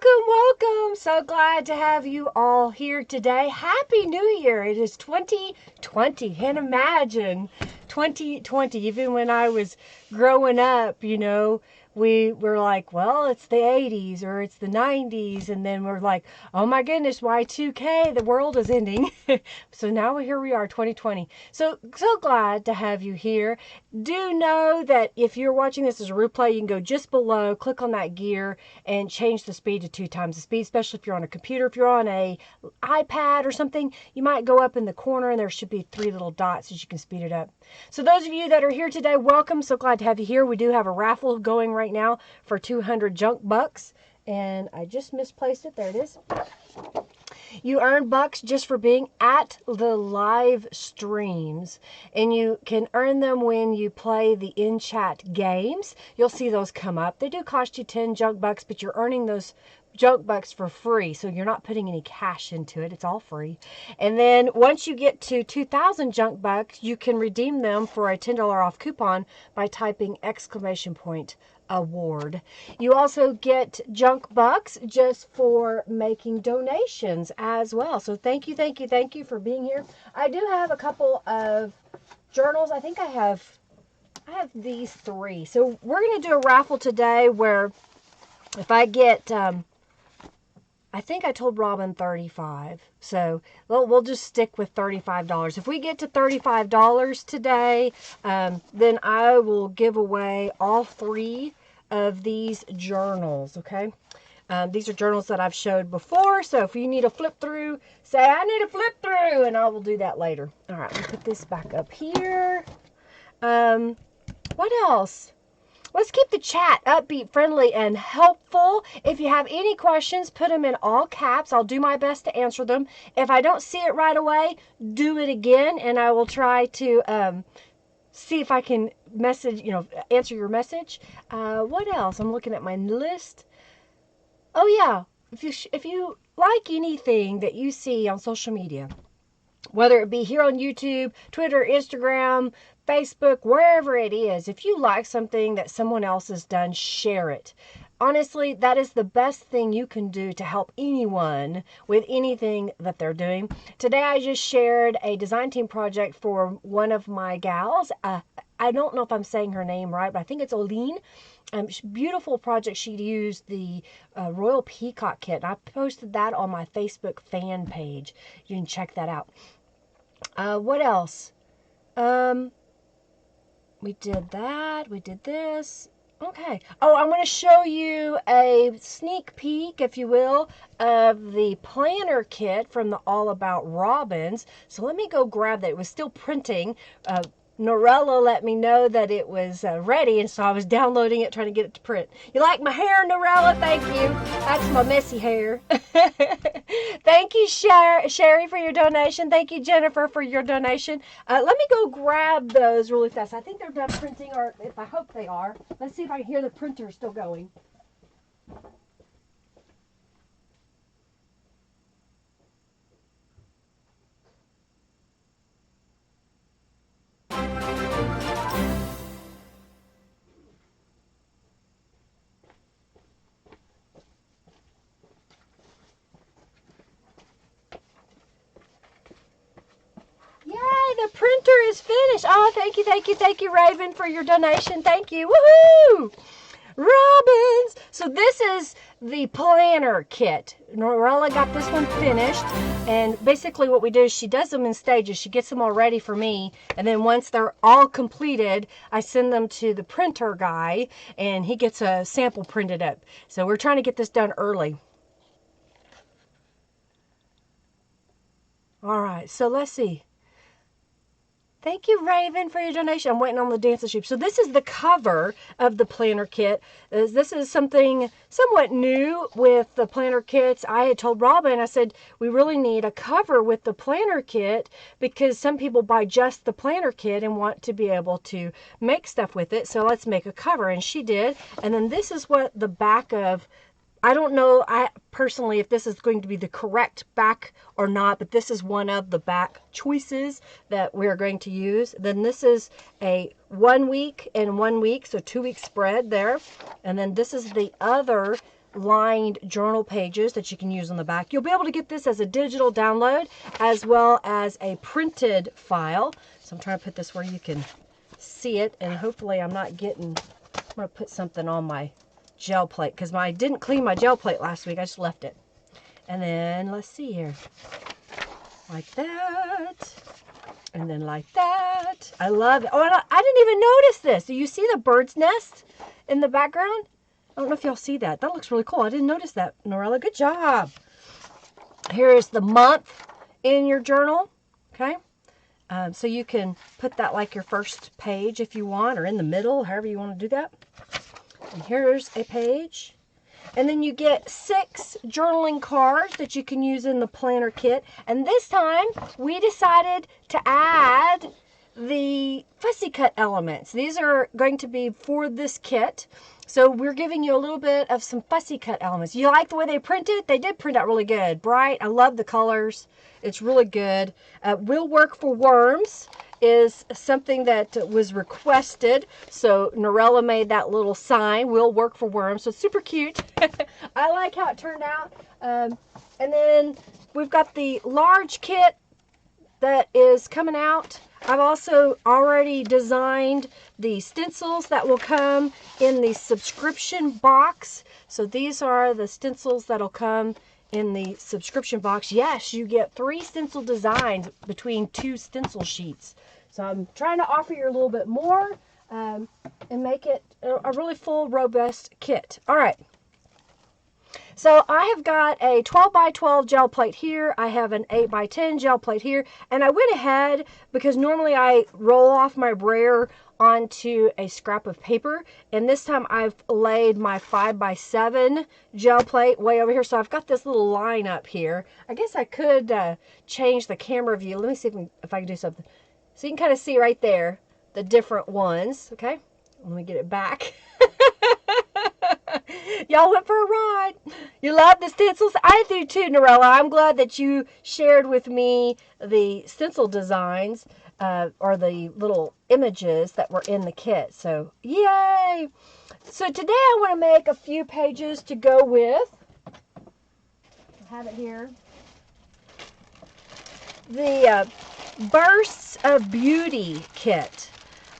Welcome. So glad to have you all here today. Happy New Year. It is 2020. Can't imagine 2020. Even when I was growing up, we were like, well, it's the 80s or it's the 90s. And then we're like, oh my goodness, Y2K, the world is ending. So now here we are, 2020. So glad to have you here. Do know that if you're watching this as a replay, you can go just below, click on that gear, and change the speed to 2 times the speed, especially if you're on a computer. If you're on a iPad or something, you might go up in the corner and there should be 3 little dots as you can speed it up. So those of you that are here today, welcome. So glad to have you here. We do have a raffle going right now for 200 junk bucks, and I just misplaced it. There it is. You earn bucks just for being at the live streams, and you can earn them when you play the in-chat games. You'll see those come up. They do cost you 10 junk bucks, but you're earning those junk bucks for free, so you're not putting any cash into it. It's all free. And then once you get to 2,000 junk bucks, you can redeem them for a $10 off coupon by typing !award. You also get junk bucks just for making donations as well. So thank you for being here. I do have a couple of journals. I think I have these 3. So we're going to do a raffle today where if I get I think I told Robin 35. So we'll just stick with $35. If we get to $35 today, then I will give away all 3 of these journals, okay? These are journals that I've showed before. So if you need a flip through, say, I need a flip through, and I will do that later. All right, let me put this back up here. What else? Let's keep the chat upbeat, friendly, and helpful. If you have any questions, put them in all caps. I'll do my best to answer them. If I don't see it right away, do it again, and I will try to see if I can answer your message. What else? I'm looking at my list. Oh, yeah. If you like anything that you see on social media, whether it be here on YouTube, Twitter, Instagram, Facebook, wherever it is, if you like something that someone else has done, share it. Honestly, that is the best thing you can do to help anyone with anything that they're doing. Today, I just shared a design team project for one of my gals. I don't know if I'm saying her name right, but I think it's Oline. Beautiful project. She used the Royal Peacock kit. I posted that on my Facebook fan page. You can check that out. What else? We did that. We did this. Okay. Oh, I'm going to show you a sneak peek, if you will, of the planner kit from the All About Robins. So let me go grab that. It was still printing. Norella let me know that it was ready, and so I was downloading it, trying to get it to print. You like my hair, Norella? Thank you. That's my messy hair. Thank you, Sherry, for your donation. Thank you, Jennifer, for your donation. Let me go grab those really fast. I think they're done printing, or if I hope they are. Let's see if I can hear the printer still going. The printer is finished. Oh, thank you, Raven, for your donation. Thank you. Woohoo! Robins! So this is the planner kit. Norella got this one finished, and basically what we do is she does them in stages. She gets them all ready for me, and then once they're all completed, I send them to the printer guy, and he gets a sample printed up. So we're trying to get this done early. All right, so let's see. Thank you, Raven, for your donation. I'm waiting on the dancing sheep. So this is the cover of the planner kit. This is something somewhat new with the planner kits. I had told Robin, I said, we really need a cover with the planner kit because some people buy just the planner kit and want to be able to make stuff with it. So let's make a cover. And she did. And then this is what the back of I don't know, personally, if this is going to be the correct back or not, but this is one of the back choices that we're going to use. Then this is a 1 week and 1 week, so 2 week spread there. And then this is the other lined journal pages that you can use on the back. You'll be able to get this as a digital download as well as a printed file. So I'm trying to put this where you can see it, and hopefully I'm not getting, I'm going to put something on my gel plate because I didn't clean my gel plate last week. I just left it. And then let's see here. Like that. And then like that. I love it. Oh, and I didn't even notice this. Do you see the bird's nest in the background? I don't know if y'all see that. That looks really cool. I didn't notice that, Norella. Good job. Here is the month in your journal. Okay. So you can put that like your first page if you want, or in the middle, however you want to do that. And here's a page. And then you get 6 journaling cards that you can use in the planner kit. And this time we decided to add the fussy cut elements. These are going to be for this kit. So we're giving you a little bit of some fussy cut elements. You like the way they printed? They did print out really good. Bright. I love the colors. It's really good. Will work for worms is something that was requested. So Norella made that little sign, will work for worms. So it's super cute. I like how it turned out. And then we've got the large kit that is coming out. I've also already designed the stencils that will come in the subscription box. So these are the stencils that'll come in the subscription box. Yes, you get 3 stencil designs between 2 stencil sheets. So I'm trying to offer you a little bit more and make it a really full, robust kit. All right. So I have got a 12 by 12 gel plate here. I have an 8 by 10 gel plate here. And I went ahead because normally I roll off my brayer onto a scrap of paper. And this time I've laid my 5 by 7 gel plate way over here. So I've got this little line up here. I guess I could change the camera view. Let me see if I can do something. So you can kind of see right there the different ones. Okay, let me get it back. Y'all went for a ride. You love the stencils? I do too, Norella. I'm glad that you shared with me the stencil designs or the little images that were in the kit. So, yay! So today I want to make a few pages to go with. I have it here. The Bursts of Beauty kit.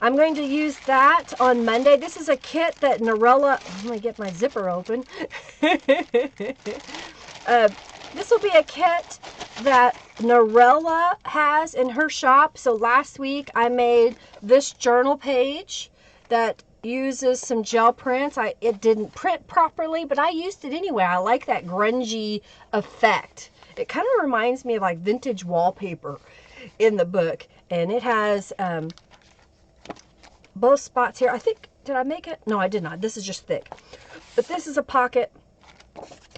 I'm going to use that on Monday. This is a kit that Norella, I'm going to get my zipper open. This will be a kit that Norella has in her shop. So last week I made this journal page that uses some gel prints. It didn't print properly, but I used it anyway. I like that grungy effect. It kind of reminds me of like vintage wallpaper in the book. And it has both spots here. I think, did I make it? No, I did not. This is just thick. But this is a pocket.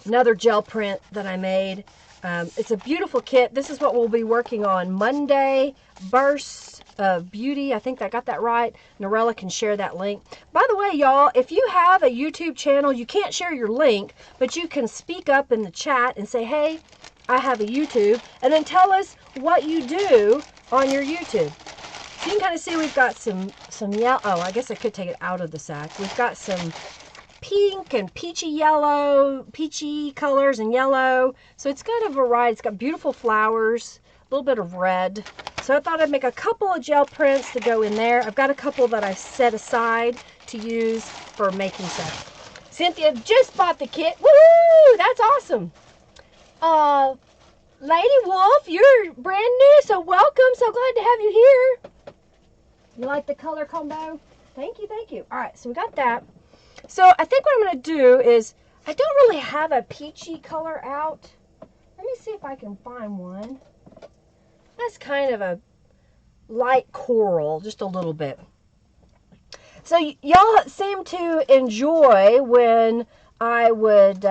Another gel print that I made. It's a beautiful kit. This is what we'll be working on Monday. Bursts of Beauty. I think I got that right. Norella can share that link. By the way, y'all, if you have a YouTube channel, you can't share your link, but you can speak up in the chat and say, hey, I have a YouTube, and then tell us what you do on your YouTube. You can kind of see we've got some yellow. Oh, I guess I could take it out of the sack. We've got some pink and peachy yellow, peachy colors and yellow. So it's got a variety. It's got beautiful flowers, a little bit of red. So I thought I'd make a couple of gel prints to go in there. I've got a couple that I set aside to use for making stuff. Cynthia just bought the kit. Woo! That's awesome. Lady Wolf, you're brand new, so welcome. So glad to have you here. You like the color combo? Thank you, thank you. All right, so we got that. So I think what I'm going to do is, I don't really have a peachy color out. Let me see if I can find one. That's kind of a light coral, just a little bit. So y'all seem to enjoy when I would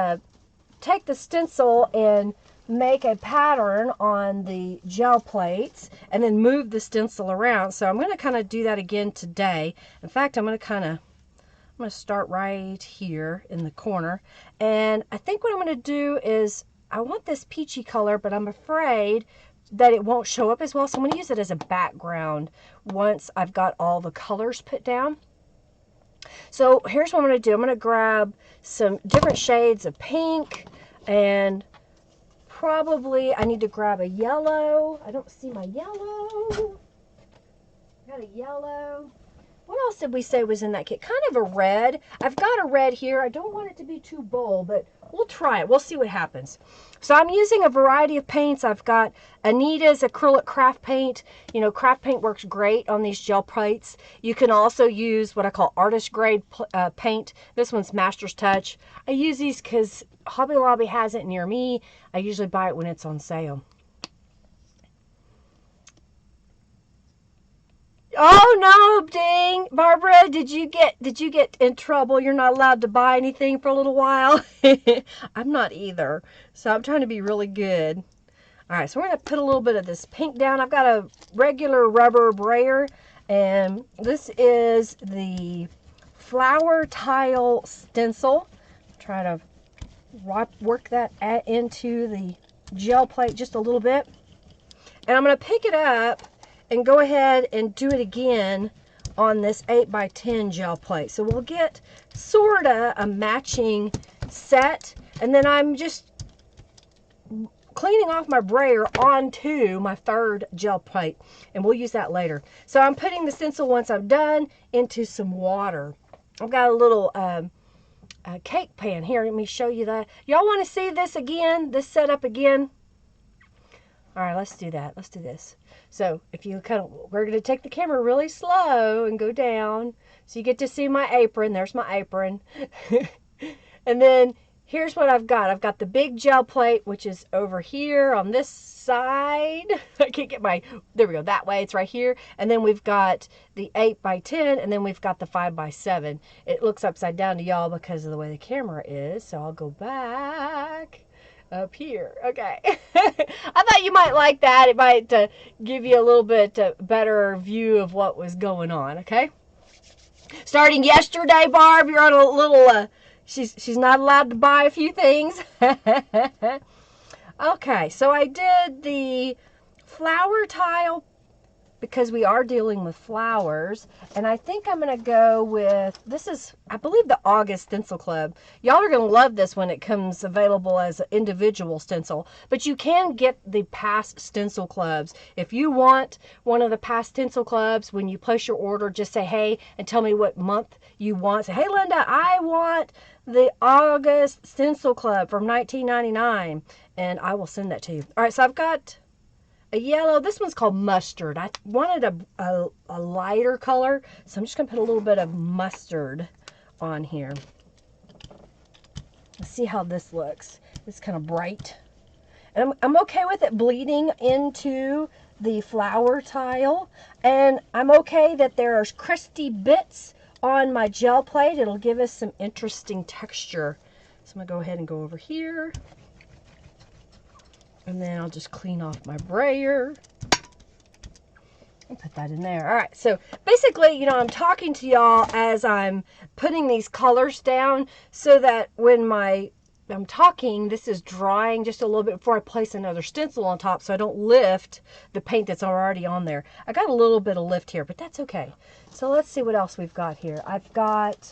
take the stencil and make a pattern on the gel plates and then move the stencil around. So I'm going to kind of do that again today. In fact, I'm going to start right here in the corner. And I think what I'm going to do is, I want this peachy color, but I'm afraid that it won't show up as well. So I'm going to use it as a background once I've got all the colors put down. So here's what I'm going to do. I'm going to grab some different shades of pink, and probably I need to grab a yellow. I don't see my yellow. Got a yellow. What else did we say was in that kit? Kind of a red. I've got a red here. I don't want it to be too bold, but we'll try it. We'll see what happens. So I'm using a variety of paints. I've got Anita's acrylic craft paint. You know, craft paint works great on these gel plates. You can also use what I call artist grade paint. This one's Master's Touch. I use these because Hobby Lobby has it near me. I usually buy it when it's on sale. Oh no, dang. Barbara, did you get in trouble? You're not allowed to buy anything for a little while. I'm not either. So I'm trying to be really good. All right, so we're going to put a little bit of this pink down. I've got a regular rubber brayer, and this is the flower tile stencil. Try to work that into the gel plate just a little bit. And I'm going to pick it up and go ahead and do it again on this 8x10 gel plate. So we'll get sorta a matching set, and then I'm just cleaning off my brayer onto my third gel plate, and we'll use that later. So I'm putting the stencil, once I'm done, into some water. I've got a little cake pan here. Let me show you that. Y'all want to see this again, this setup again? All right, let's do that. Let's do this. So if you we're going to take the camera really slow and go down so you get to see my apron. There's my apron. And then here's what I've got. I've got the big gel plate, which is over here on this side. I can't get there we go, that way. It's right here. And then we've got the 8x10, and then we've got the 5x7. It looks upside down to y'all because of the way the camera is. So I'll go back up here. Okay. I thought you might like that. It might give you a little bit better view of what was going on. Okay. Starting yesterday, Barb, you're on a little, she's not allowed to buy a few things. Okay. So I did the flower tile because we are dealing with flowers. And I think I'm going to go with, this is, I believe, the August Stencil Club. Y'all are going to love this when it comes available as an individual stencil. But you can get the past stencil clubs. If you want one of the past stencil clubs, when you place your order, just say, hey, and tell me what month you want. Say, hey, Linda, I want the August Stencil Club from 1999. And I will send that to you. All right, so I've got a yellow. This one's called mustard. I wanted a lighter color, so I'm just going to put a little bit of mustard on here. Let's see how this looks. It's kind of bright. And I'm okay with it bleeding into the flower tile. And I'm okay that there's crusty bits on my gel plate. It'll give us some interesting texture. So I'm going to go ahead and go over here. And then I'll just clean off my brayer and put that in there. All right, so basically, you know, I'm talking to y'all as I'm putting these colors down so that when I'm talking, this is drying just a little bit before I place another stencil on top so I don't lift the paint that's already on there. I got a little bit of lift here, but that's okay. So let's see what else we've got here. I've got,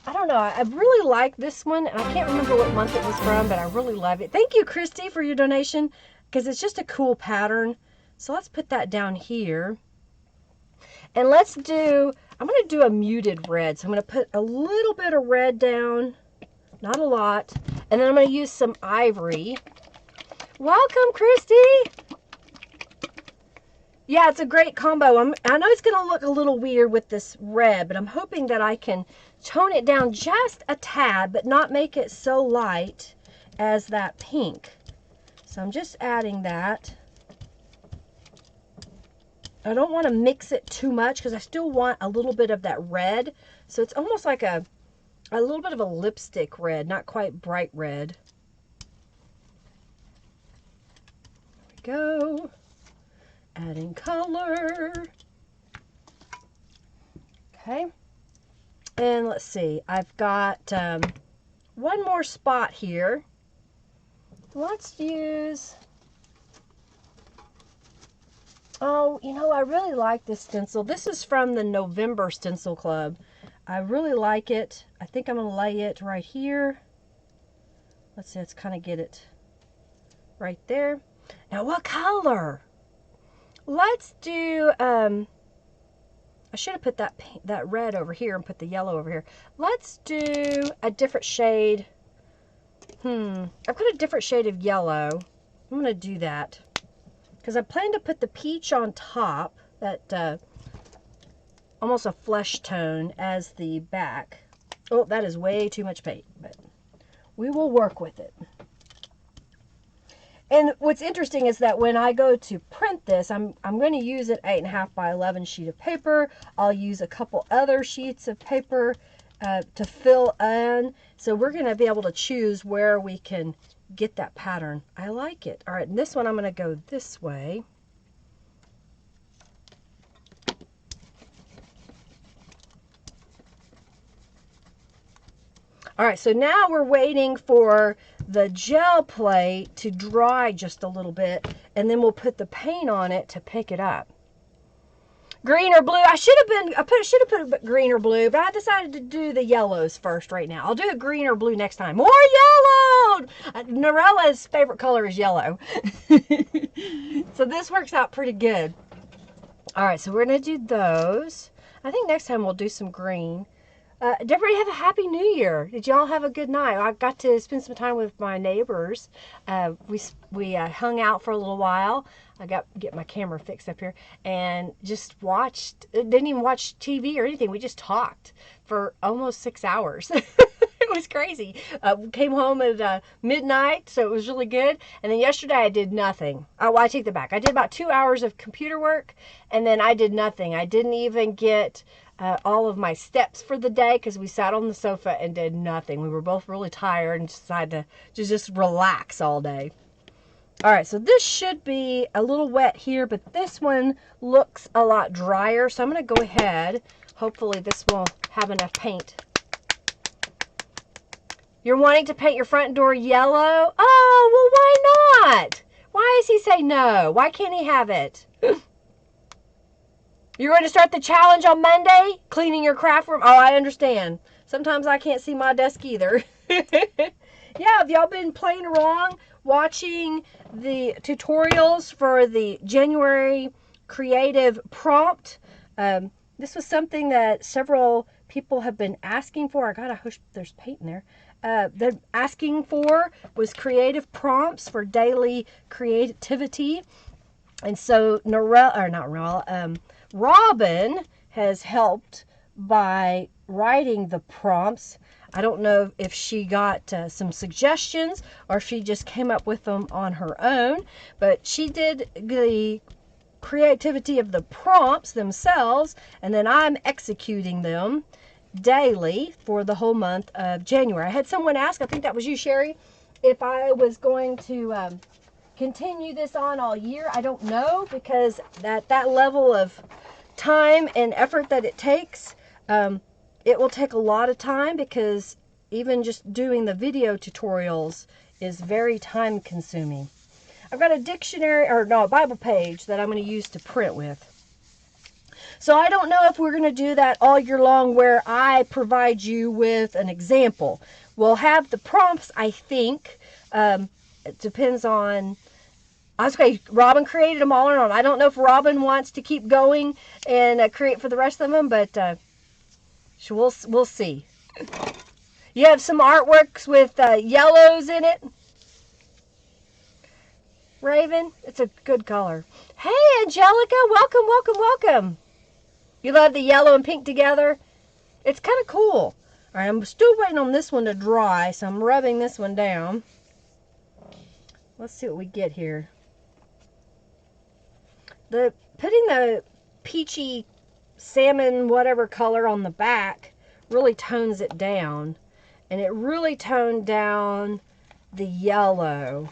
I don't know, I really like this one, and I can't remember what month it was from, but I really love it. Thank you, Christy, for your donation, because it's just a cool pattern. So let's put that down here. And I'm going to do a muted red. So I'm going to put a little bit of red down, not a lot, and then I'm going to use some ivory. Welcome, Christy. Yeah, it's a great combo. I know it's going to look a little weird with this red, but I'm hoping that I can tone it down just a tad, but not make it so light as that pink. So I'm just adding that. I don't want to mix it too much because I still want a little bit of that red. So it's almost like a little bit of a lipstick red, not quite bright red. There we go. Adding color. Okay. And let's see, I've got one more spot here. Let's use, oh, you know, I really like this stencil. This is from the November Stencil Club. I really like it. I think I'm going to lay it right here. Let's see, let's kind of get it right there. Now, what color? Let's do, I should have put that red over here and put the yellow over here. Let's do a different shade. I've got a different shade of yellow. I'm going to do that because I plan to put the peach on top, that almost a flesh tone as the back. Oh, that is way too much paint, but we will work with it. And what's interesting is that when I go to print this, I'm going to use an 8.5 by 11 sheet of paper. I'll use a couple other sheets of paper to fill in. So we're going to be able to choose where we can get that pattern. I like it. All right, and this one I'm going to go this way. All right, so now we're waiting for the gel plate to dry just a little bit, and then we'll put the paint on it to pick it up. Green or blue? I should have put green or blue, but I decided to do the yellows first right now. I'll do a green or blue next time. More yellow! Norella's favorite color is yellow. So this works out pretty good. All right, so we're going to do those. I think next time we'll do some green. Did everybody have a happy new year? Did y'all have a good night? I got to spend some time with my neighbors. We hung out for a little while. I get my camera fixed up here and just watched, didn't even watch TV or anything. We just talked for almost 6 hours. It was crazy. Came home at midnight, so it was really good. And then yesterday I did nothing. Oh, well, I take that back. I did about 2 hours of computer work, and then I did nothing. I didn't even get all of my steps for the day because we sat on the sofa and did nothing. We were both really tired and decided to just relax all day. All right, so this should be a little wet here, but this one looks a lot drier. So I'm going to go ahead. Hopefully this will have enough paint. You're wanting to paint your front door yellow? Oh, well, why not? Why does he say no? Why can't he have it? You're going to start the challenge on Monday? Cleaning your craft room? Oh, I understand. Sometimes I can't see my desk either. Yeah, have y'all been playing along, watching the tutorials for the January creative prompt? This was something that several people have been asking for. I hope there's paint in there. They're asking for was creative prompts for daily creativity. And so Robin has helped by writing the prompts. I don't know if she got some suggestions or if she just came up with them on her own, but she did the creativity of the prompts themselves, and then I'm executing them daily for the whole month of January. I had someone ask, I think that was you, Sherry, if I was going to continue this on all year. I don't know, because that level of time and effort that it takes, it will take a lot of time, because even just doing the video tutorials is very time consuming. I've got a a Bible page that I'm going to use to print with. So I don't know if we're going to do that all year long where I provide you with an example. We'll have the prompts, I think. It depends on... Okay, Robin created them all or not. I don't know if Robin wants to keep going and create for the rest of them, but we'll see. You have some artworks with yellows in it. Raven, it's a good color. Hey, Angelica, welcome, welcome, welcome. You love the yellow and pink together? It's kind of cool. All right, I'm still waiting on this one to dry, so I'm rubbing this one down. Let's see what we get here. Putting the peachy salmon whatever color on the back really tones it down, and it really toned down the yellow.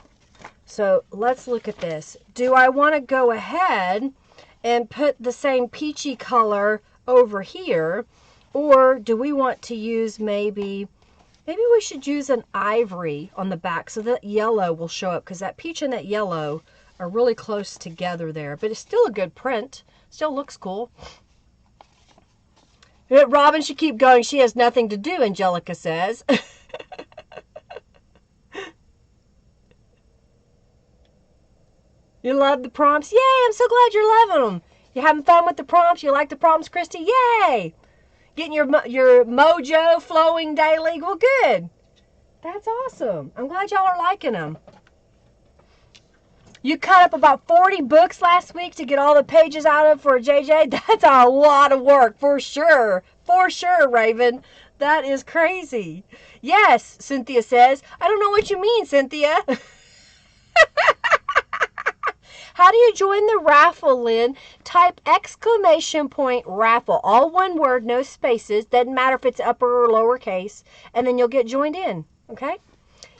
So let's look at this. Do I want to go ahead and put the same peachy color over here, or do we want to use maybe we should use an ivory on the back so that yellow will show up, because that peach and that yellow are really close together there, but it's still a good print. Still looks cool. Robin should keep going. She has nothing to do, Angelica says. You love the prompts? Yay, I'm so glad you're loving them. You having fun with the prompts? You like the prompts, Christy? Yay! Getting your mojo flowing daily? Well, good. That's awesome. I'm glad y'all are liking them. You cut up about 40 books last week to get all the pages out of for JJ? That's a lot of work, for sure. For sure, Raven. That is crazy. Yes, Cynthia says. I don't know what you mean, Cynthia. How do you join the raffle, Lynn? Type !raffle. All one word, no spaces. Doesn't matter if it's upper or lowercase. And then you'll get joined in. Okay?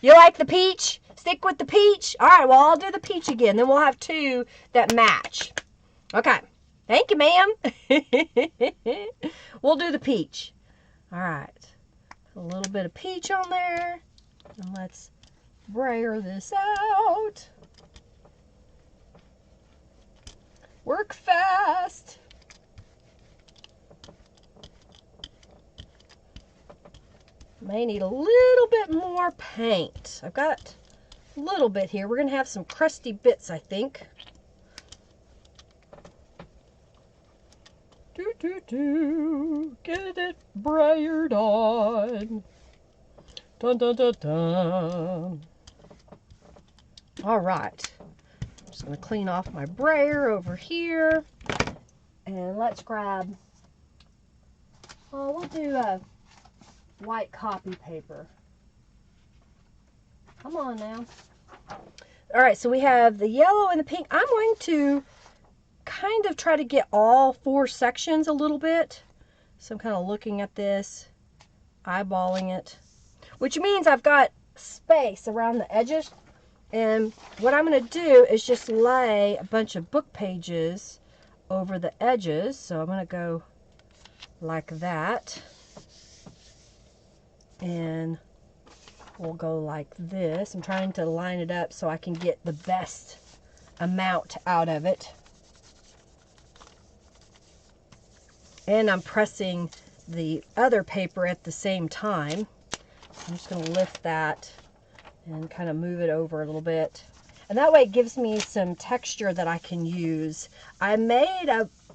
You like the peach? Stick with the peach? All right, well, I'll do the peach again. Then we'll have two that match. Okay. Thank you, ma'am. We'll do the peach. All right. Put a little bit of peach on there. And let's brayer this out. Work fast. May need a little bit more paint. I've got a little bit here. We're going to have some crusty bits, I think. Get it brayered on. Dun, dun, dun, dun. All right. I'm just going to clean off my brayer over here. And let's grab, we'll do a white copy paper. Come on now. All right, so we have the yellow and the pink. I'm going to kind of try to get all four sections a little bit. So I'm kind of looking at this, eyeballing it, which means I've got space around the edges. And what I'm going to do is just lay a bunch of book pages over the edges. So I'm going to go like that. And we'll go like this. I'm trying to line it up so I can get the best amount out of it. And I'm pressing the other paper at the same time. I'm just going to lift that and kind of move it over a little bit. And that way it gives me some texture that I can use. I made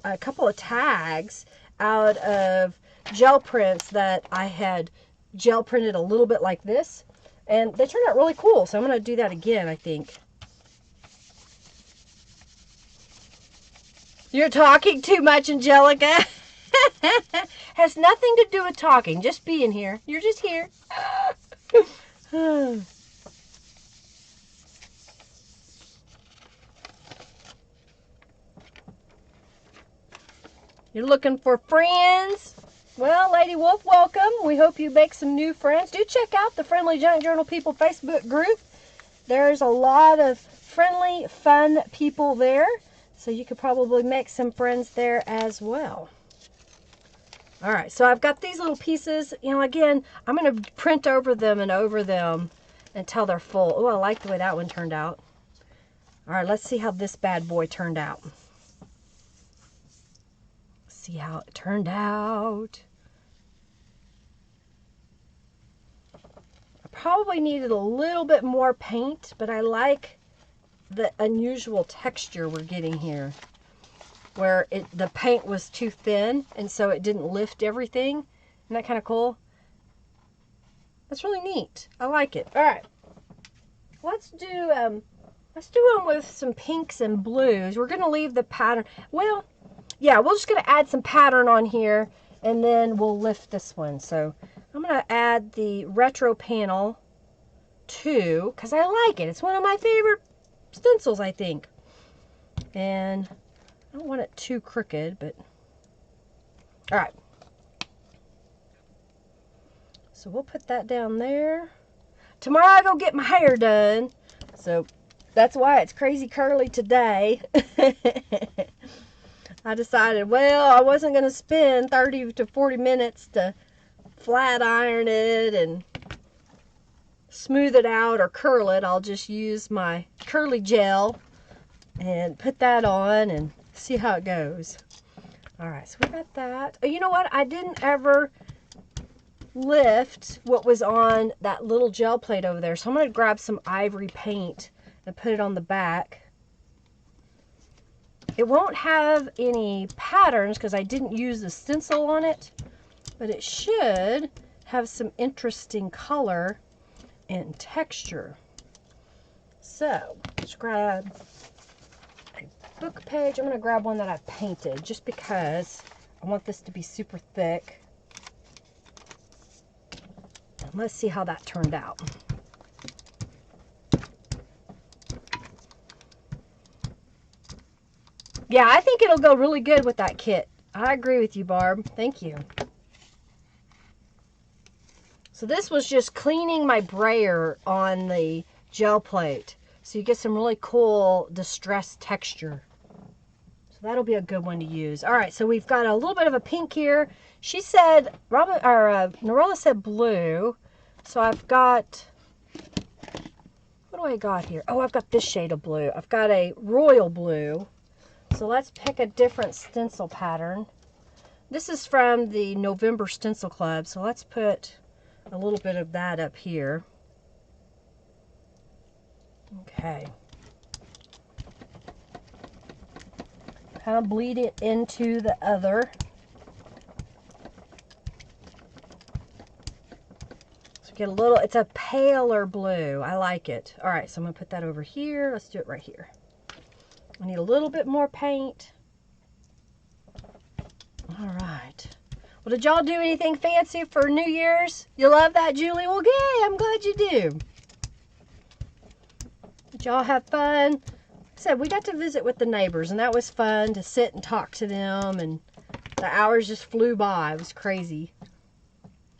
a couple of tags out of gel prints that I had gel printed a little bit like this. And they turned out really cool. So I'm going to do that again, I think. You're talking too much, Angelica. Has nothing to do with talking. Just being here. You're just here. You're looking for friends? Well, Lady Wolf, welcome. We hope you make some new friends. Do check out the Friendly Junk Journal People Facebook group. There's a lot of friendly, fun people there. So you could probably make some friends there as well. All right, so I've got these little pieces. You know, again, I'm going to print over them and over them until they're full. Oh, I like the way that one turned out. All right, let's see how this bad boy turned out. See how it turned out. I probably needed a little bit more paint, but I like the unusual texture we're getting here, where the paint was too thin and so it didn't lift everything. Isn't that kind of cool? That's really neat. I like it. All right, let's do them with some pinks and blues. We're gonna leave the pattern. Well, yeah, we're just going to add some pattern on here, and then we'll lift this one. So I'm going to add the retro panel too, because I like it. It's one of my favorite stencils, I think. And I don't want it too crooked, but all right. So we'll put that down there. Tomorrow I go get my hair done, so that's why it's crazy curly today. I decided, well, I wasn't going to spend 30 to 40 minutes to flat iron it and smooth it out or curl it. I'll just use my curly gel and put that on and see how it goes. All right, so we got that. Oh, you know what? I didn't ever lift what was on that little gel plate over there. So I'm going to grab some ivory paint and put it on the back. It won't have any patterns because I didn't use the stencil on it, but it should have some interesting color and texture. So let's grab a book page. I'm going to grab one that I've painted just because I want this to be super thick. And let's see how that turned out. Yeah, I think it'll go really good with that kit. I agree with you, Barb. Thank you. So this was just cleaning my brayer on the gel plate. So you get some really cool distressed texture. So that'll be a good one to use. All right, so we've got a little bit of a pink here. She said, Norella said blue. So I've got, what do I got here? Oh, I've got this shade of blue. I've got a royal blue. So let's pick a different stencil pattern. This is from the November Stencil Club. So let's put a little bit of that up here. Okay. Kind of bleed it into the other. So get a little, it's a paler blue. I like it. All right, so I'm going to put that over here. Let's do it right here. I need a little bit more paint. All right. Well, did y'all do anything fancy for New Year's? You love that, Julie? Well, yay, I'm glad you do. Did y'all have fun? Like I said, we got to visit with the neighbors, and that was fun to sit and talk to them, and the hours just flew by. It was crazy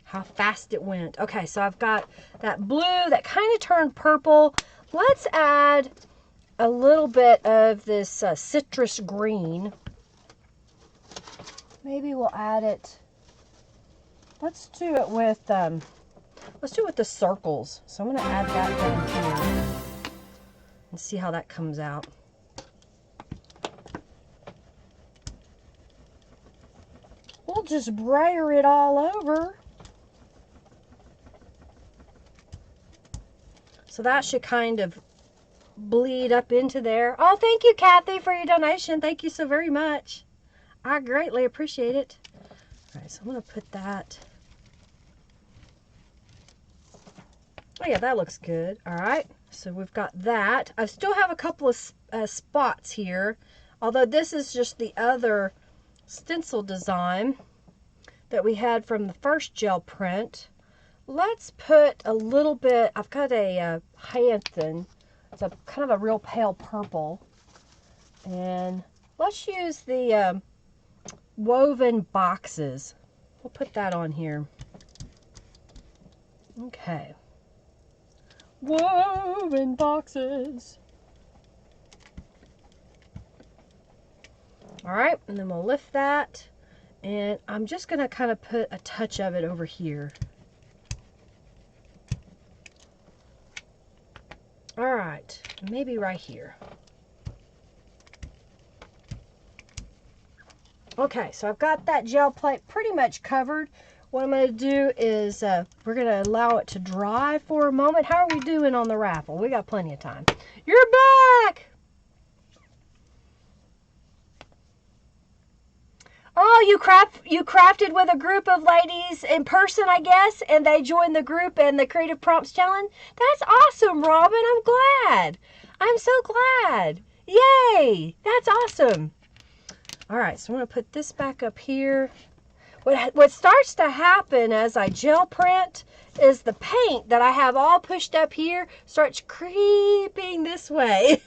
how fast it went. Okay, so I've got that blue that kind of turned purple. Let's add a little bit of this citrus green. Maybe we'll add it. Let's do it with the circles. So I'm going to add that down here and see how that comes out. We'll just brayer it all over. So that should kind of bleed up into there. Oh, thank you, Kathy, for your donation. Thank you so very much. I greatly appreciate it. All right, so I'm going to put that. Oh, yeah, that looks good. All right, so we've got that. I still have a couple of spots here, although this is just the other stencil design that we had from the first gel print. Let's put a little bit, I've got a hyacinth. It's a kind of a real pale purple. And let's use the woven boxes. We'll put that on here. Okay. Woven boxes. All right, and then we'll lift that. And I'm just going to kind of put a touch of it over here. All right, maybe right here. Okay, so I've got that gel plate pretty much covered. What I'm going to do is we're going to allow it to dry for a moment. How are we doing on the raffle? We got plenty of time. You're back! Oh, you crafted with a group of ladies in person, I guess, and they joined the group and the Creative Prompts Challenge. That's awesome, Robin. I'm glad. I'm so glad. Yay! That's awesome. All right, so I'm going to put this back up here. What starts to happen as I gel print is the paint that I have all pushed up here starts creeping this way.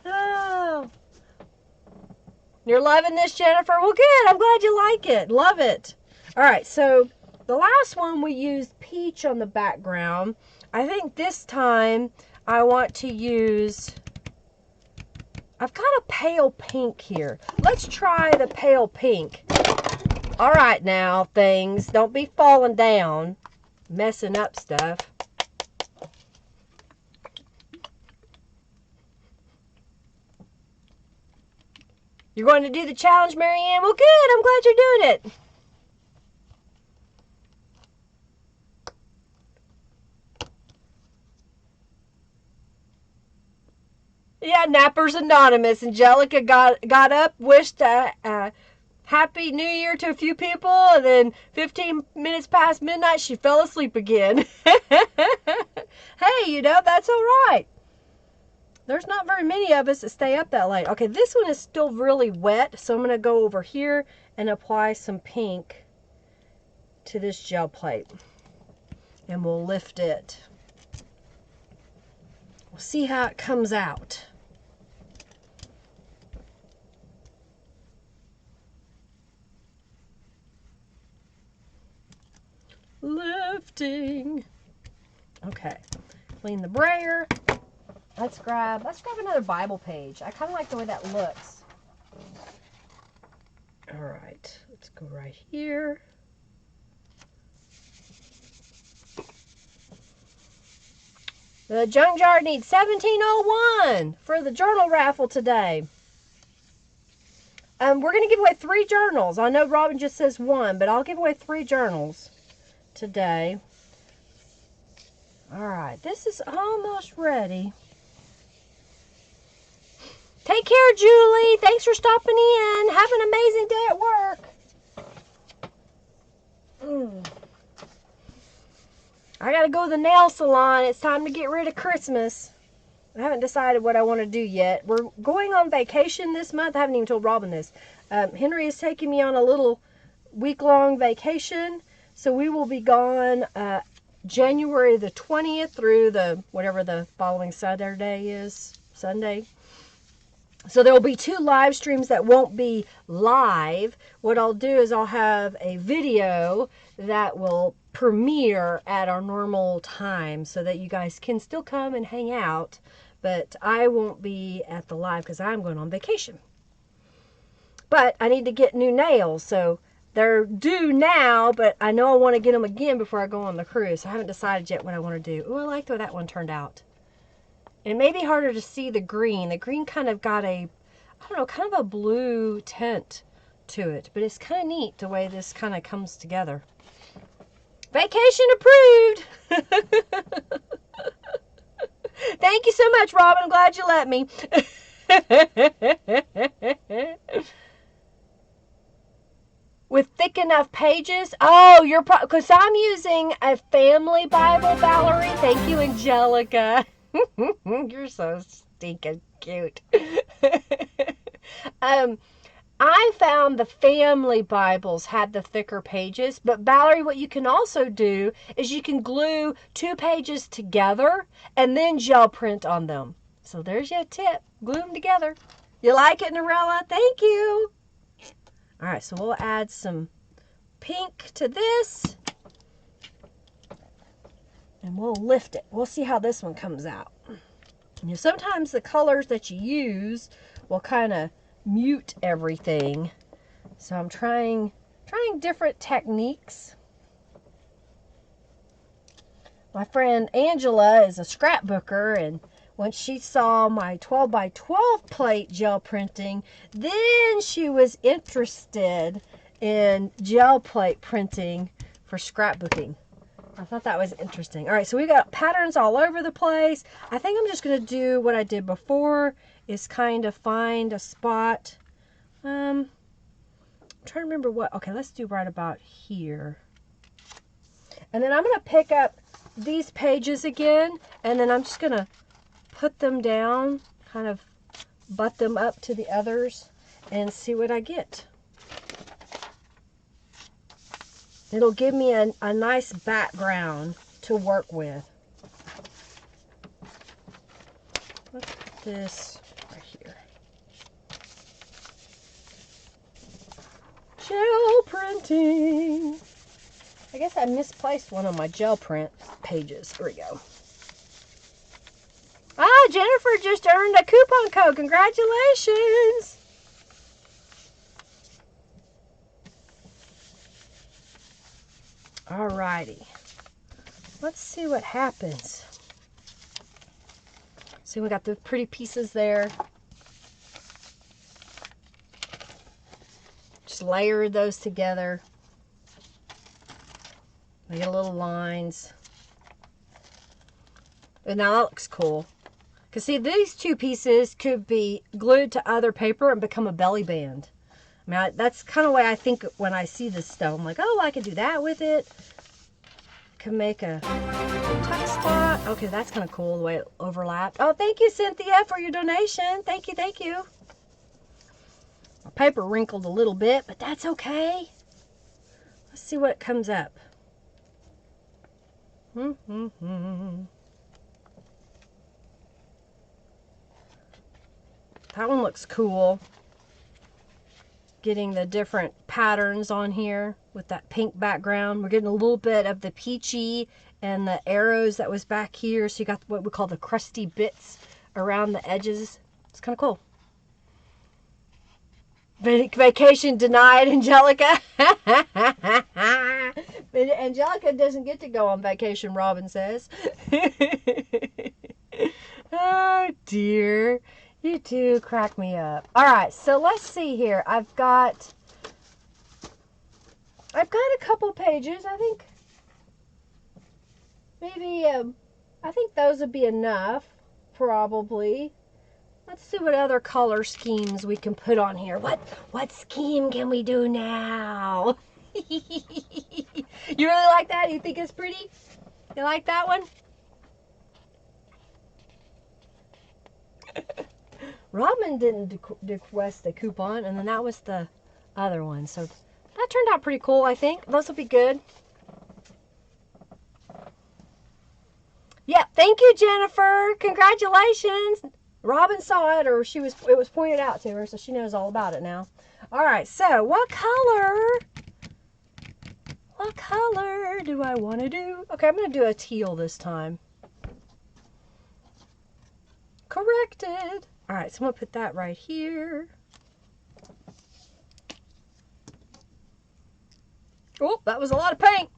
Oh. You're loving this, Jennifer? Well, good. I'm glad you like it. Love it. All right, so the last one we used peach on the background. I think this time I want to use... I've got a pale pink here. Let's try the pale pink. All right now, things. Don't be falling down, messing up stuff. You're going to do the challenge, Marianne? Well, good. I'm glad you're doing it. Yeah, Nappers Anonymous. Angelica got up, wished Happy New Year to a few people, and then 15 minutes past midnight, she fell asleep again. Hey, you know, that's all right. There's not very many of us that stay up that late. Okay, this one is still really wet, so I'm going to go over here and apply some pink to this gel plate. And we'll lift it. We'll see how it comes out. Lifting. Okay, clean the brayer. Let's grab another Bible page. I kind of like the way that looks. All right, let's go right here. The junk jar needs 1701 for the journal raffle today. We're going to give away 3 journals. I know Robin just says 1, but I'll give away 3 journals today. All right, this is almost ready. Take care, Julie. Thanks for stopping in. Have an amazing day at work. I gotta go to the nail salon. It's time to get rid of Christmas. I haven't decided what I want to do yet. We're going on vacation this month. I haven't even told Robin this. Henry is taking me on a little week-long vacation. So we will be gone January the 20th through the whatever the following Saturday is. Sunday. So there will be 2 live streams that won't be live. What I'll do is I'll have a video that will premiere at our normal time so that you guys can still come and hang out. But I won't be at the live because I'm going on vacation. But I need to get new nails. So they're due now, but I know I want to get them again before I go on the cruise. I haven't decided yet what I want to do. Oh, I like the way that one turned out. It may be harder to see the green. The green kind of got a, I don't know, kind of a blue tint to it. But it's kind of neat the way this kind of comes together. Vacation approved! Thank you so much, Robin. I'm glad you let me. With thick enough pages. Oh, you're because I'm using a family Bible, Valerie. Thank you, Angelica. You're so stinking cute. I found the family Bibles had the thicker pages, but Valerie, what you can also do is you can glue 2 pages together and then gel print on them. So there's your tip. Glue them together. You like it, Norella? Thank you. All right, so we'll add some pink to this. And we'll lift it. We'll see how this one comes out. You know, sometimes the colors that you use will kind of mute everything. So I'm trying different techniques. My friend Angela is a scrapbooker, and when she saw my 12 by 12 plate gel printing, then she was interested in gel plate printing for scrapbooking. I thought that was interesting. All right, so we got patterns all over the place. I think I'm just going to do what I did before, is kind of find a spot. I'm trying to remember what. Okay, let's do right about here. And then I'm going to pick up these pages again, and then I'm just going to put them down, kind of butt them up to the others, and see what I get. It'll give me a nice background to work with. Let's put this right here. Gel printing. I guess I misplaced one of my gel print pages. Here we go. Ah, Jennifer just earned a coupon code. Congratulations. Alrighty, let's see what happens. See, we got the pretty pieces there. just layered those together. I get little lines. And now that looks cool. Because see, these two pieces could be glued to other paper and become a belly band. I mean, that's kind of the way I think when I see this stuff. I'm like, oh, I could do that with it. Can make a tuck spot. Okay, that's kind of cool the way it overlapped. Oh, thank you, Cynthia, for your donation. Thank you, thank you. My paper wrinkled a little bit, but that's okay. Let's see what comes up. That one looks cool. Getting the different patterns on here with that pink background. We're getting a little bit of the peachy and the arrows that was back here. So you got what we call the crusty bits around the edges. It's kind of cool. Vacation denied, Angelica. Angelica doesn't get to go on vacation, Robin says. Oh dear. You two crack me up. All right, so let's see here. I've got a couple pages. I think maybe I think those would be enough, probably. Let's see what other color schemes we can put on here. What scheme can we do now? You really like that? You think it's pretty? You like that one? Robin didn't request the coupon, and then that was the other one. So that turned out pretty cool, I think. Those will be good. Yeah, thank you, Jennifer. Congratulations. Robin saw it, or it was pointed out to her, so she knows all about it now. All right, so what color do I want to do? Okay, I'm going to do a teal this time. Corrected. All right, so I'm going to put that right here. Oh, that was a lot of paint.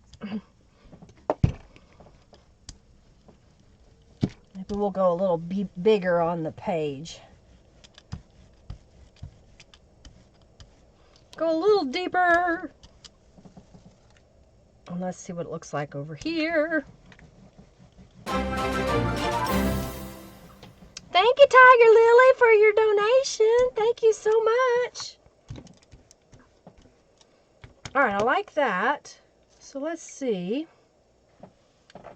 Maybe we'll go a little bigger on the page. Go a little deeper. And let's see what it looks like over here. Thank you, Tiger Lily, for your donation. Thank you so much. All right, I like that. So let's see.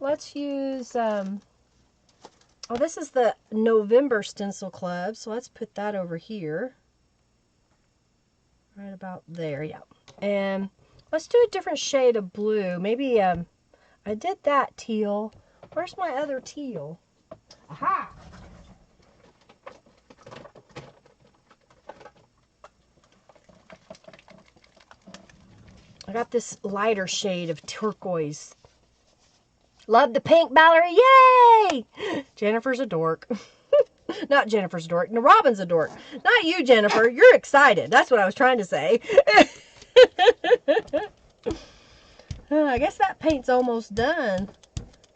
Let's use, oh, this is the November Stencil Club. So let's put that over here. Right about there, yeah. And let's do a different shade of blue. Maybe, I did that teal. Where's my other teal? Aha! I got this lighter shade of turquoise. Love the pink, Valerie. Yay! Jennifer's a dork. Not Jennifer's a dork. No, Robin's a dork. Not you, Jennifer. You're excited. That's what I was trying to say. I guess that paint's almost done.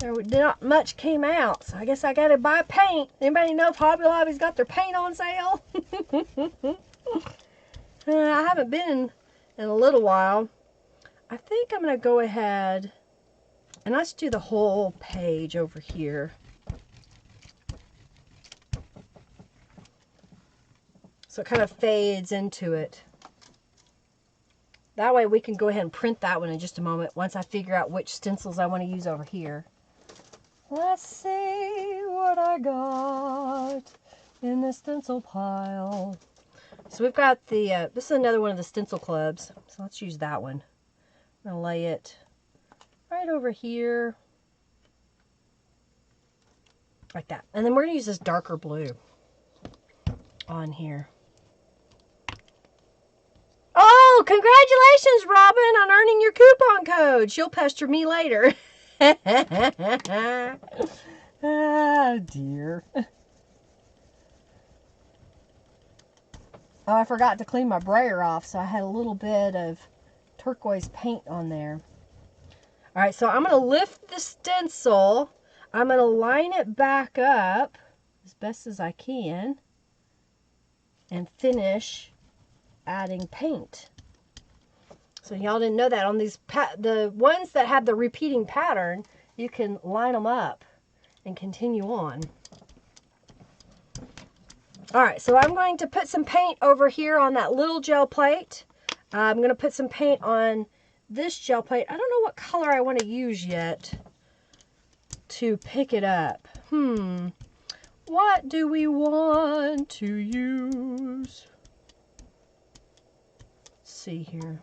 There not much came out, so I guess I gotta buy paint. Anybody know if Hobby Lobby's got their paint on sale? I haven't been in a little while. I think I'm going to go ahead and let's do the whole page over here. So it kind of fades into it. That way we can go ahead and print that one in just a moment once I figure out which stencils I want to use over here. Let's see what I got in the stencil pile. So we've got the, this is another one of the stencil clubs. So let's use that one. I'm going to lay it right over here. Like that. And then we're going to use this darker blue on here. Oh, congratulations, Robin, on earning your coupon code. She'll pester me later. Oh, dear. Oh, I forgot to clean my brayer off, so I had a little bit of turquoise paint on there. All right, so I'm going to lift the stencil. I'm going to line it back up as best as I can and finish adding paint. So y'all didn't know that on these, the ones that have the repeating pattern, you can line them up and continue on. All right, so I'm going to put some paint over here on that little gel plate. I'm going to put some paint on this gel plate. I don't know what color I want to use yet to pick it up. What do we want to use? Let's see here.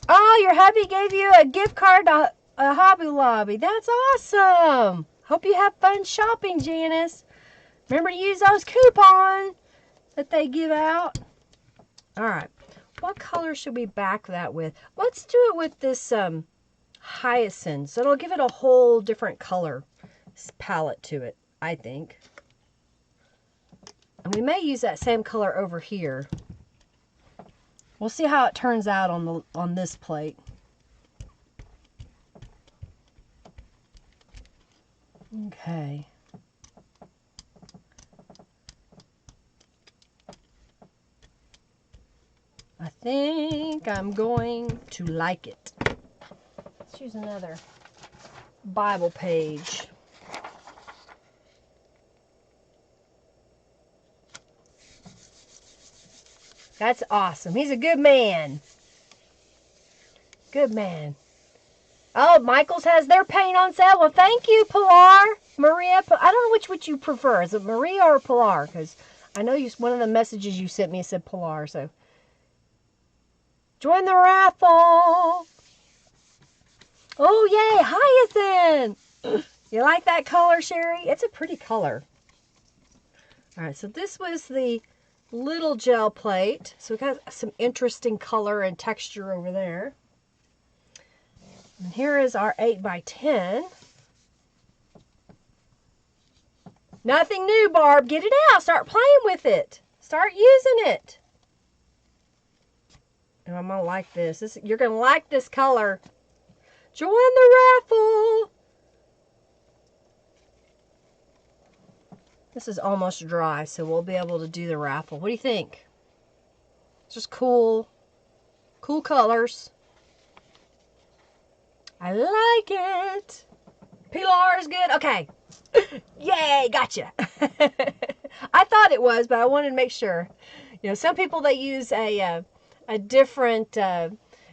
Oh, your hubby gave you a gift card to Hobby Lobby. That's awesome. Hope you have fun shopping, Janice. Remember to use those coupons that they give out. All right. What color should we back that with? Let's do it with this hyacinth. So it'll give it a whole different color palette to it, I think. And we may use that same color over here. We'll see how it turns out on this plate. Okay. I think I'm going to like it. Let's use another Bible page. That's awesome. He's a good man. Good man. Oh, Michael's has their paint on sale. Well, thank you, Pilar. Maria, I don't know which you prefer. Is it Maria or Pilar? Because I know one of the messages you sent me said Pilar. So join the raffle. Oh, yay. Hyacinth. You like that color, Sherry? It's a pretty color. All right, so this was the little gel plate. So we got some interesting color and texture over there. And here is our 8x10. Nothing new, Barb. Get it out. Start playing with it. Start using it. And I'm going to like this. You're going to like this color. Join the raffle. This is almost dry, so we'll be able to do the raffle. What do you think? It's just cool. Cool colors. I like it. Pilar is good. Okay. Yay, gotcha. I thought it was, but I wanted to make sure. You know, some people, they use a different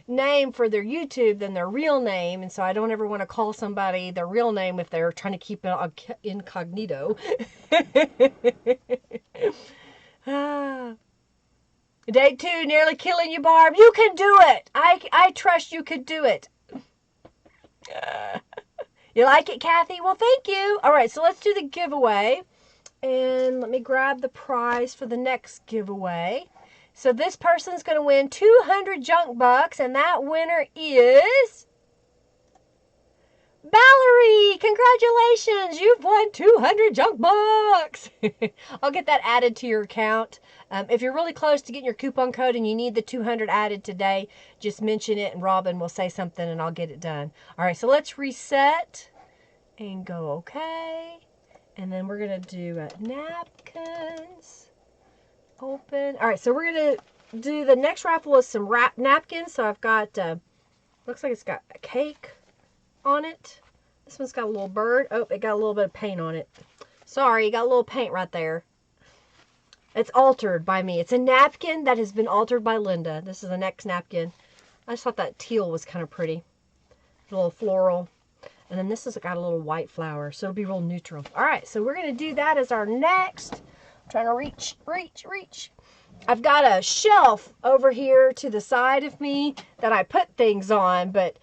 name for their YouTube than their real name, and so I don't ever want to call somebody their real name if they're trying to keep it incognito. Day 2, nearly killing you, Barb. You can do it. I trust you could do it. You like it, Kathy? Well, thank you. All right, so let's do the giveaway. And let me grab the prize for the next giveaway. So this person's going to win 200 junk bucks, and that winner is Valerie. Congratulations, you've won 200 junk bucks. I'll get that added to your account. If you're really close to getting your coupon code and you need the 200 added today, just mention it and Robin will say something and I'll get it done. All right, so let's reset and go okay. And then we're going to do napkins. Open. All right, so we're going to do the next raffle with some napkins. So I've got, looks like it's got a cake on it. This one's got a little bird. Oh, it got a little bit of paint on it. Sorry, you got a little paint right there. It's altered by me. It's a napkin that has been altered by Linda. This is the next napkin. I just thought that teal was kind of pretty. A little floral. And then this has got a little white flower, so it'll be real neutral. All right, so we're going to do that as our next. I'm trying to reach. I've got a shelf over here to the side of me that I put things on, but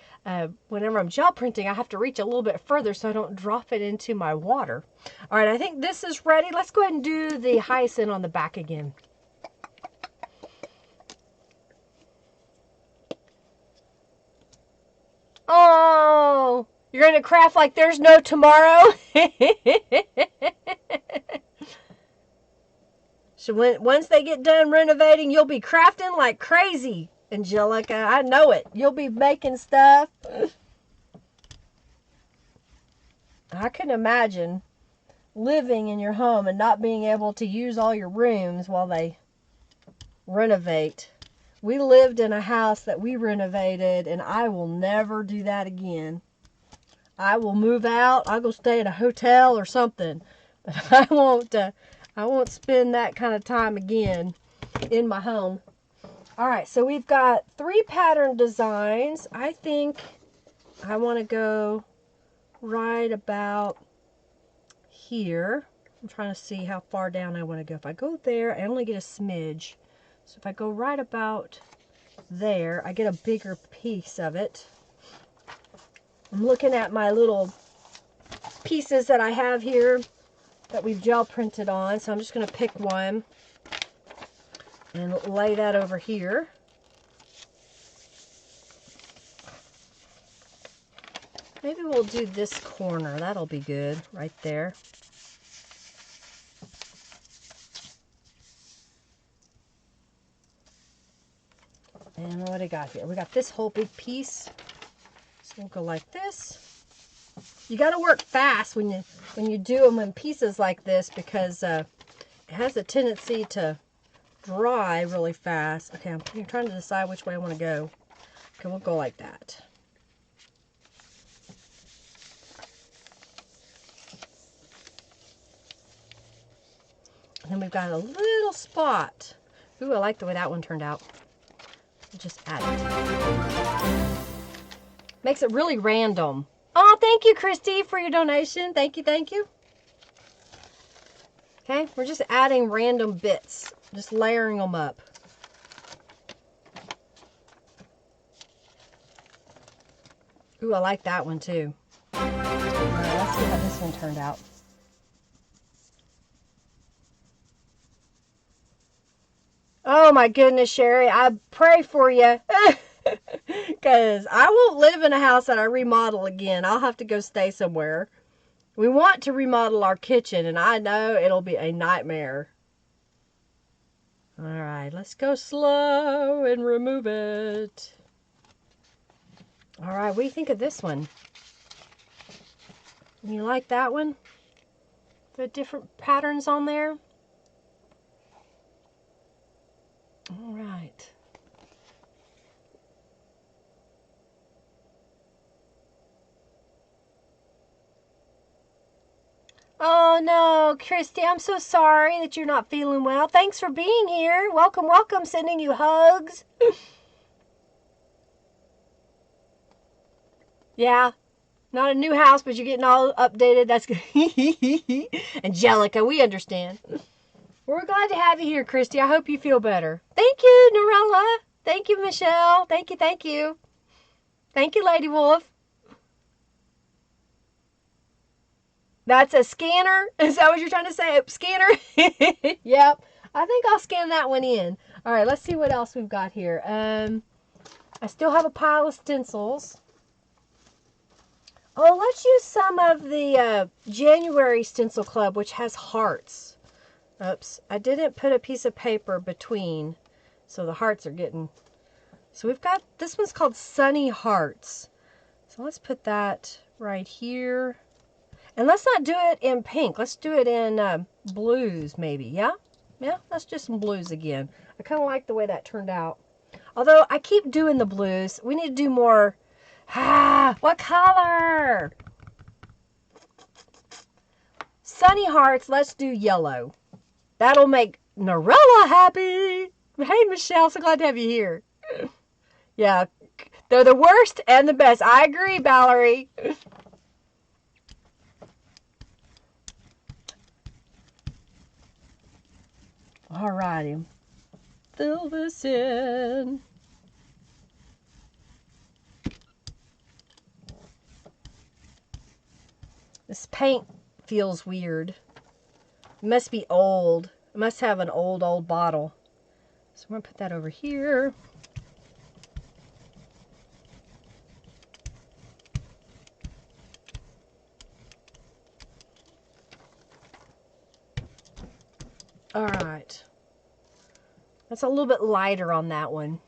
whenever I'm gel printing, I have to reach a little bit further so I don't drop it into my water. All right, I think this is ready. Let's go ahead and do the hyacinth on the back again. Oh, you're going to craft like there's no tomorrow? So once they get done renovating, you'll be crafting like crazy, Angelica. I know it. You'll be making stuff. I couldn't imagine living in your home and not being able to use all your rooms while they renovate. We lived in a house that we renovated, and I will never do that again. I will move out. I'll go stay at a hotel or something, but I won't spend that kind of time again in my home. All right, so we've got 3 pattern designs. I think I want to go right about here. I'm trying to see how far down I want to go. If I go there, I only get a smidge. So if I go right about there, I get a bigger piece of it. I'm looking at my little pieces that I have here that we've gel printed on. So I'm just going to pick one and lay that over here. Maybe we'll do this corner. That'll be good right there. And what do I got here? We got this whole big piece. So we'll go like this. You got to work fast when you do them in pieces like this, because it has a tendency to dry really fast. Okay, I'm trying to decide which way I want to go. Okay, we'll go like that. And then we've got a little spot. Ooh, I like the way that one turned out. Just add it. Makes it really random. Oh, thank you, Christy, for your donation. Thank you, thank you. Okay, we're just adding random bits, just layering them up. Ooh, I like that one too. All right, let's see how this one turned out. Oh my goodness, Sherry, I pray for you. Because I won't live in a house that I remodel again. I'll have to go stay somewhere. We want to remodel our kitchen, and I know it'll be a nightmare. All right, let's go slow and remove it. All right, what do you think of this one? You like that one? The different patterns on there? All right. Oh no, Christy, I'm so sorry that you're not feeling well. Thanks for being here. Welcome, welcome. Sending you hugs. Yeah, not a new house, but you're getting all updated. That's good. Angelica, we understand. We're glad to have you here, Christy. I hope you feel better. Thank you, Norella. Thank you, Michelle. Thank you, thank you. Thank you, Lady Wolf. That's a scanner? Is that what you're trying to say? A scanner? Yep. I think I'll scan that one in. All right, let's see what else we've got here. I still have a pile of stencils. Oh, let's use some of the January Stencil Club, which has hearts. Oops, I didn't put a piece of paper between, so the hearts are getting... So we've got, this one's called Sunny Hearts. So let's put that right here. And let's not do it in pink. Let's do it in blues, maybe. Yeah? Yeah, let's do some blues again. I kind of like the way that turned out. Although I keep doing the blues. We need to do more... Ah, what color? Sunny Hearts, let's do yellow. That'll make Norella happy. Hey, Michelle, so glad to have you here. Yeah, they're the worst and the best. I agree, Valerie. All righty. Fill this in. This paint feels weird. It must be old. It must have an old bottle. So I'm going to put that over here. All right. That's a little bit lighter on that one.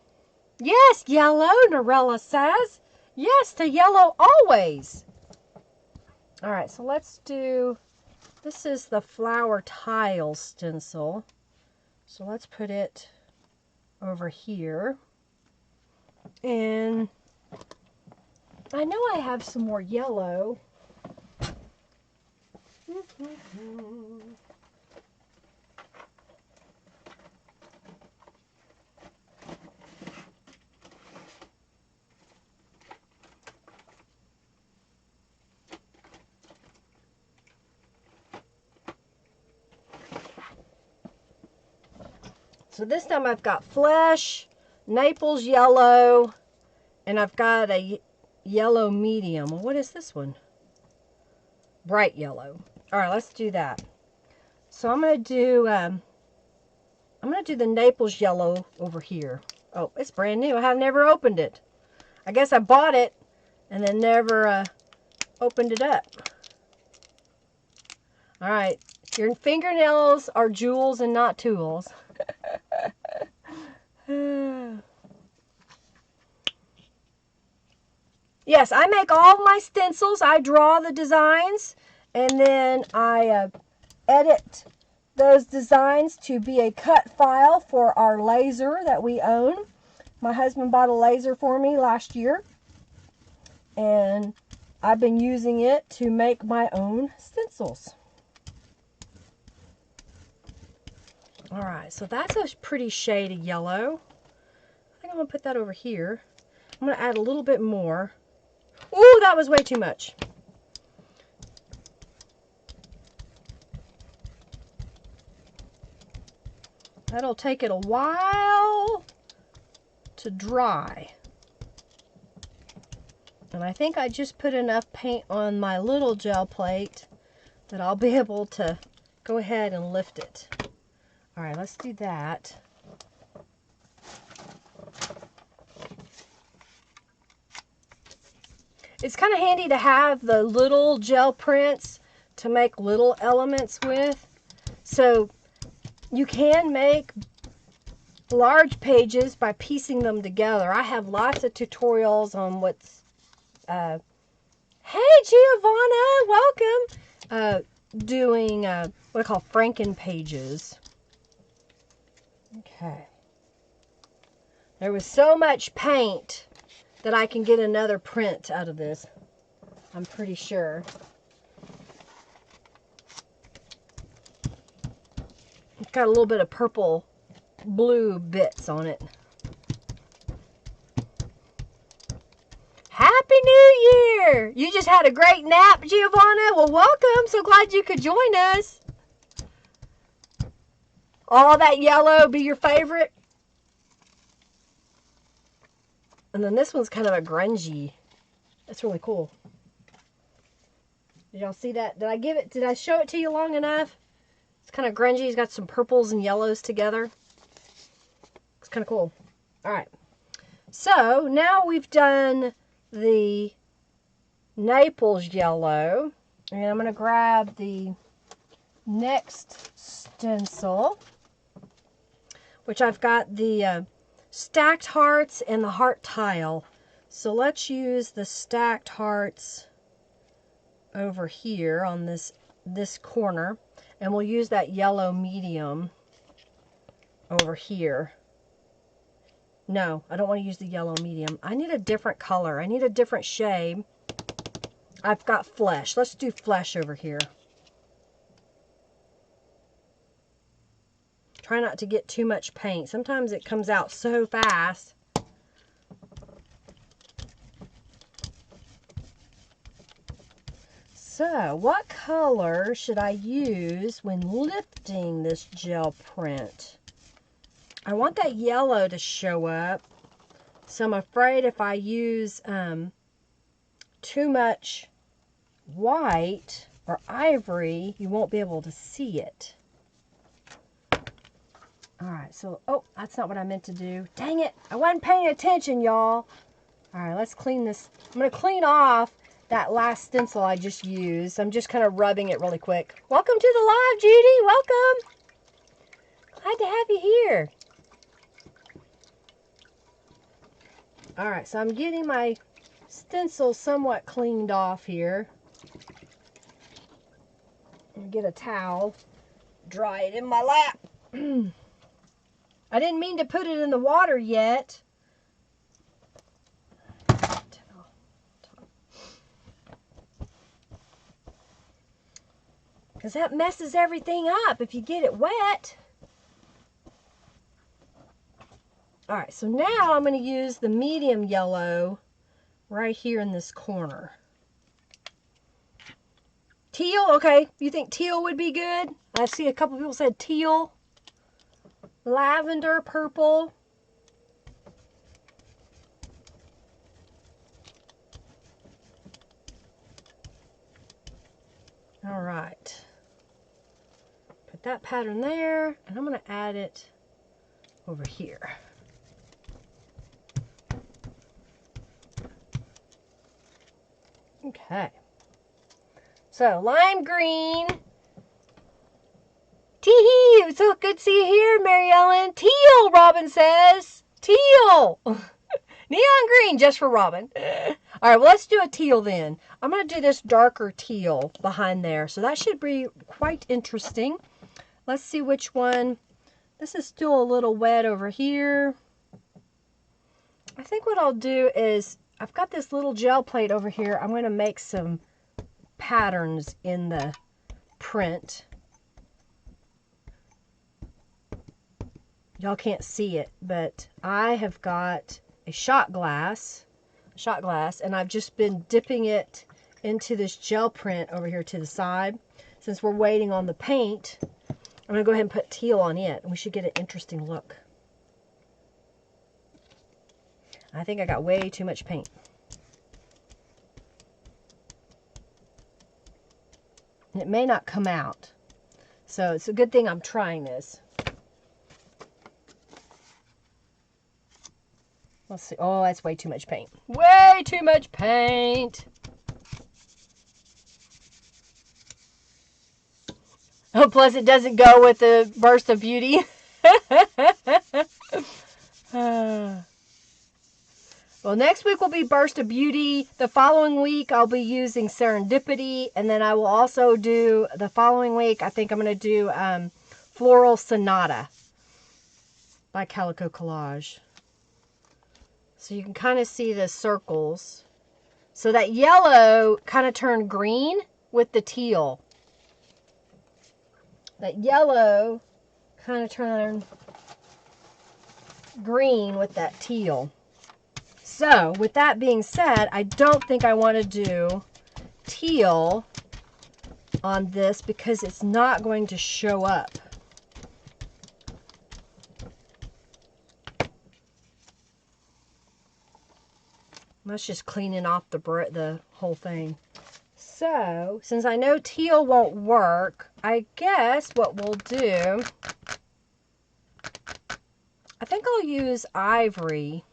Yes, yellow, Norella says. Yes, to yellow always. All right, so let's do, this is the flower tile stencil. So let's put it over here. And I know I have some more yellow. So this time I've got flesh, Naples yellow, and I've got a yellow medium. Well, what is this one? Bright yellow. All right, let's do that. So I'm gonna do the Naples yellow over here. Oh, it's brand new. I have never opened it. I guess I bought it and then never opened it up. All right, your fingernails are jewels and not tools. Yes, I make all my stencils. I draw the designs and then I edit those designs to be a cut file for our laser that we own. My husband bought a laser for me last year and I've been using it to make my own stencils. All right, so that's a pretty shade of yellow. I think I'm gonna put that over here. I'm gonna add a little bit more. Ooh, that was way too much. That'll take it a while to dry. And I think I just put enough paint on my little gel plate that I'll be able to go ahead and lift it. All right, let's do that. It's kind of handy to have the little gel prints to make little elements with. So you can make large pages by piecing them together. I have lots of tutorials on what's... hey, Giovanna, welcome! Doing what I call Franken pages. Okay. There was so much paint that I can get another print out of this. I'm pretty sure. It's got a little bit of purple blue bits on it. Happy New Year! You just had a great nap, Giovanna. Well, welcome. So glad you could join us. All that yellow be your favorite. And then this one's kind of a grungy. That's really cool. Did y'all see that? Did I show it to you long enough? It's kind of grungy. It's got some purples and yellows together. It's kind of cool. All right. So now we've done the Naples yellow. And I'm going to grab the next stencil, which I've got the stacked hearts and the heart tile. So let's use the stacked hearts over here on this corner, and we'll use that yellow medium over here. No, I don't want to use the yellow medium. I need a different color. I need a different shade. I've got flesh. Let's do flesh over here. Try not to get too much paint. Sometimes it comes out so fast. So, what color should I use when lifting this gel print? I want that yellow to show up. So I'm afraid if I use too much white or ivory, you won't be able to see it. Alright, so, oh, that's not what I meant to do. Dang it, I wasn't paying attention, y'all. Alright, let's clean this. I'm going to clean off that last stencil I just used. I'm just kind of rubbing it really quick. Welcome to the live, Judy. Welcome. Glad to have you here. Alright, so I'm getting my stencil somewhat cleaned off here. get a towel, dry it in my lap. I didn't mean to put it in the water yet. Because that messes everything up if you get it wet. Alright, so now I'm going to use the medium yellow right here in this corner. Teal, okay. You think teal would be good? I see a couple people said teal. Lavender, purple. Alright. Put that pattern there, and I'm going to add it over here. Okay. So, lime green. Tee-hee! It's so good to see you here, Mary Ellen. Teal, Robin says. Teal! Neon green, just for Robin. All right, well, let's do a teal then. I'm going to do this darker teal behind there. So that should be quite interesting. Let's see which one. This is still a little wet over here. I think what I'll do is, I've got this little gel plate over here. I'm going to make some patterns in the print. Y'all can't see it, but I have got a shot glass, and I've just been dipping it into this gel print over here to the side. Since we're waiting on the paint, I'm going to go ahead and put teal on it, and we should get an interesting look. I think I got way too much paint. And it may not come out. So it's a good thing I'm trying this. Let's see. Oh, that's way too much paint. Way too much paint. Oh, plus it doesn't go with the burst of beauty. Well, next week will be Burst of Beauty. The following week, I'll be using Serendipity. And then I will also do, the following week, I think I'm going to do Floral Sonata by Calico Collage. So you can kind of see the circles. So that yellow kind of turned green with the teal. That yellow kind of turned green with that teal. So, with that being said, I don't think I want to do teal on this because it's not going to show up. That's just cleaning off the whole thing. So, since I know teal won't work, I guess what we'll do, I think I'll use ivory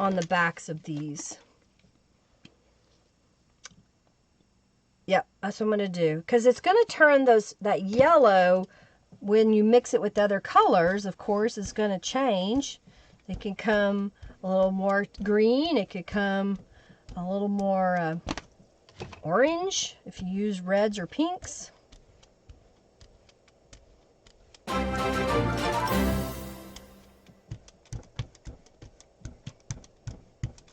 on the backs of these. Yep, that's what I'm going to do. Because it's going to turn that yellow, when you mix it with other colors, of course, is going to change. It can come a little more green. It could come a little more orange if you use reds or pinks.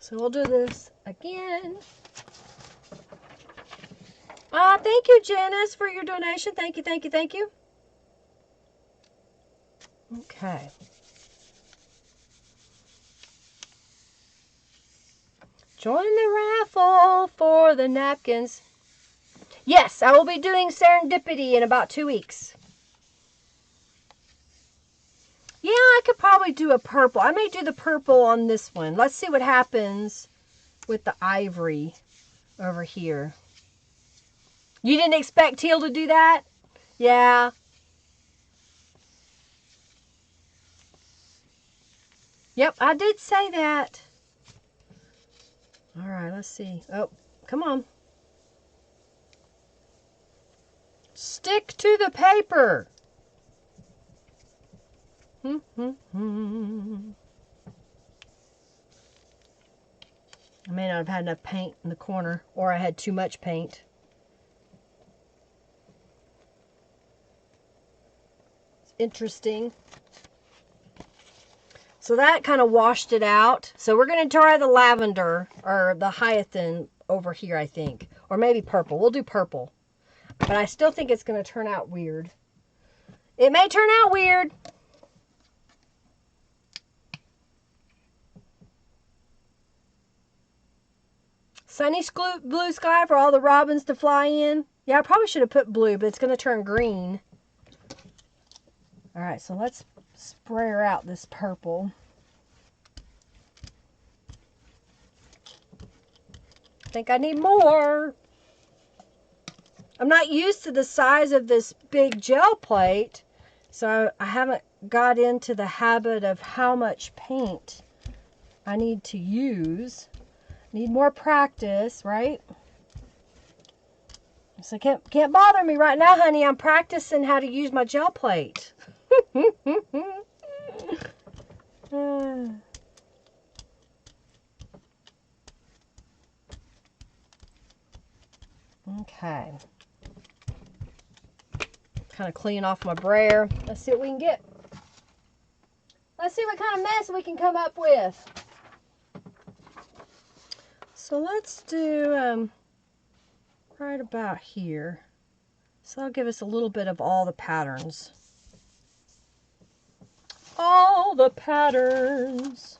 So we'll do this again. Thank you, Janice, for your donation. Thank you, thank you, thank you. Okay. Join the raffle for the napkins. Yes, I will be doing Serendipity in about 2 weeks. Yeah, I could probably do a purple. I may do the purple on this one. Let's see what happens with the ivory over here. You didn't expect teal to do that? Yeah. Yep, I did say that. All right, let's see. Oh, come on. Stick to the paper. I may not have had enough paint in the corner, or I had too much paint. interesting. So that kind of washed it out. So we're going to try the lavender or the hyacinth over here, I think. Or maybe purple. We'll do purple. But I still think it's going to turn out weird. It may turn out weird. Sunny blue sky for all the robins to fly in. Yeah, I probably should have put blue, but it's going to turn green. All right, so let's spray out this purple. I think I need more. I'm not used to the size of this big gel plate, so I haven't got into the habit of how much paint I need to use. Need more practice, right? So can't bother me right now, honey. I'm practicing how to use my gel plate. Okay. Kind of clean off my brayer. Let's see what we can get. Let's see what kind of mess we can come up with. So let's do right about here. So that'll give us a little bit of all the patterns. All the patterns.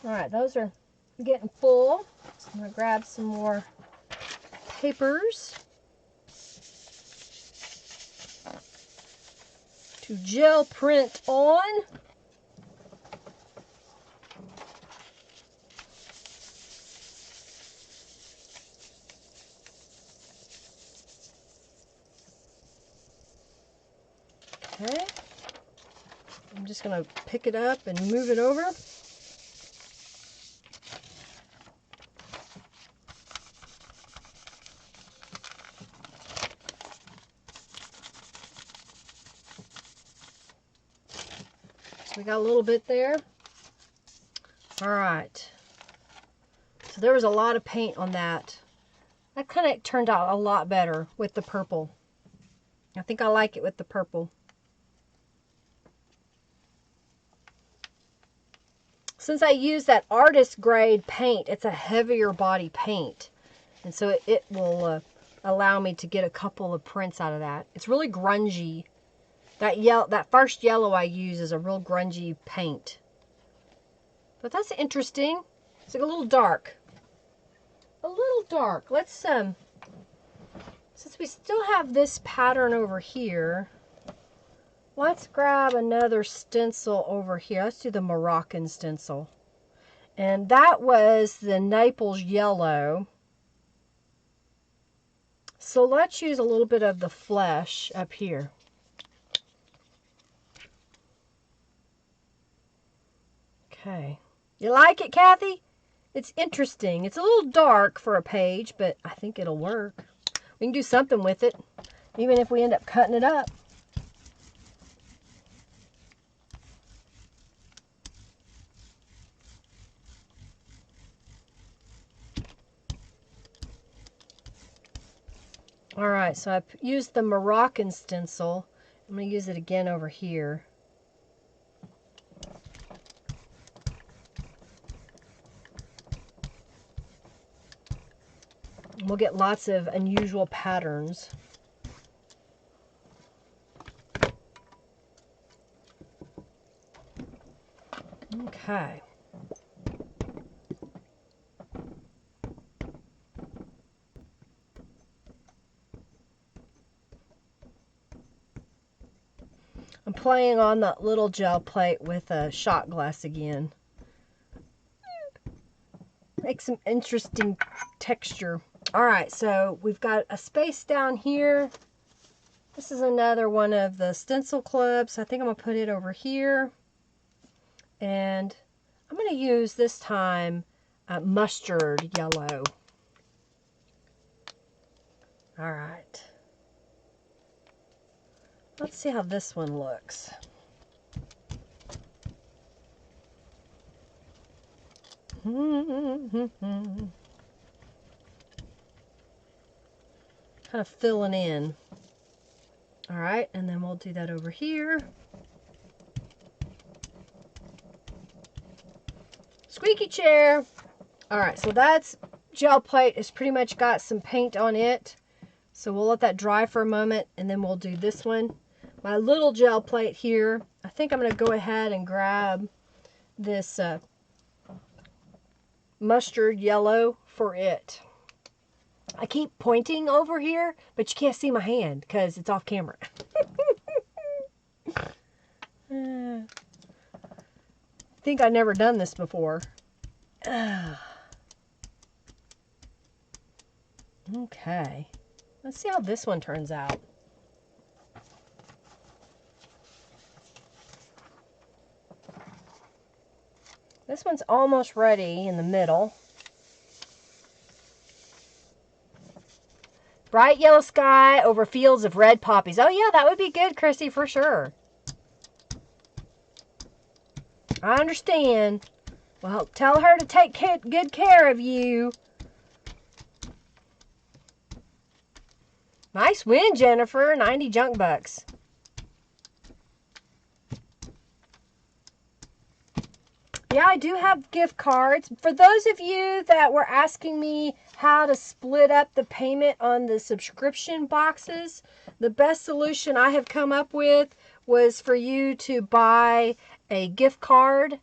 All right, those are getting full. So I'm going to grab some more papers to gel print on. Okay. I'm just going to pick it up and move it over. We got a little bit there. All right. So there was a lot of paint on that. That kind of turned out a lot better with the purple. I think I like it with the purple. Since I use that artist grade paint, it's a heavier body paint. And so it will allow me to get a couple of prints out of that. It's really grungy. That first yellow I use is a real grungy paint. But that's interesting. It's like a little dark. A little dark. Let's, since we still have this pattern over here, let's grab another stencil over here. Let's do the Moroccan stencil. And that was the Naples yellow. So let's use a little bit of the flesh up here. Okay. You like it, Kathy? It's interesting. It's a little dark for a page, but I think it'll work. We can do something with it, even if we end up cutting it up. All right, so I've used the Moroccan stencil. I'm going to use it again over here. We'll get lots of unusual patterns. Okay. I'm playing on that little gel plate with a shot glass again. Make some interesting texture. All right, so we've got a space down here. This is another one of the stencil clubs. I think I'm gonna put it over here. And I'm gonna use this time mustard yellow. All right. Let's see how this one looks. Kind of filling in. All right, and then we'll do that over here. Squeaky chair. All right, so that's gel plate. It's pretty much got some paint on it. So we'll let that dry for a moment, and then we'll do this one. My little gel plate here. I think I'm going to go ahead and grab this mustard yellow for it. I keep pointing over here, but you can't see my hand because it's off camera. I think I've never done this before. Okay. Let's see how this one turns out. This one's almost ready in the middle. Bright yellow sky over fields of red poppies. Oh yeah, that would be good, Chrissy, for sure. I understand. Well, tell her to take good care of you. Nice win, Jennifer. 90 junk bucks. Yeah, I do have gift cards. For those of you that were asking me how to split up the payment on the subscription boxes, the best solution I have come up with was for you to buy a gift card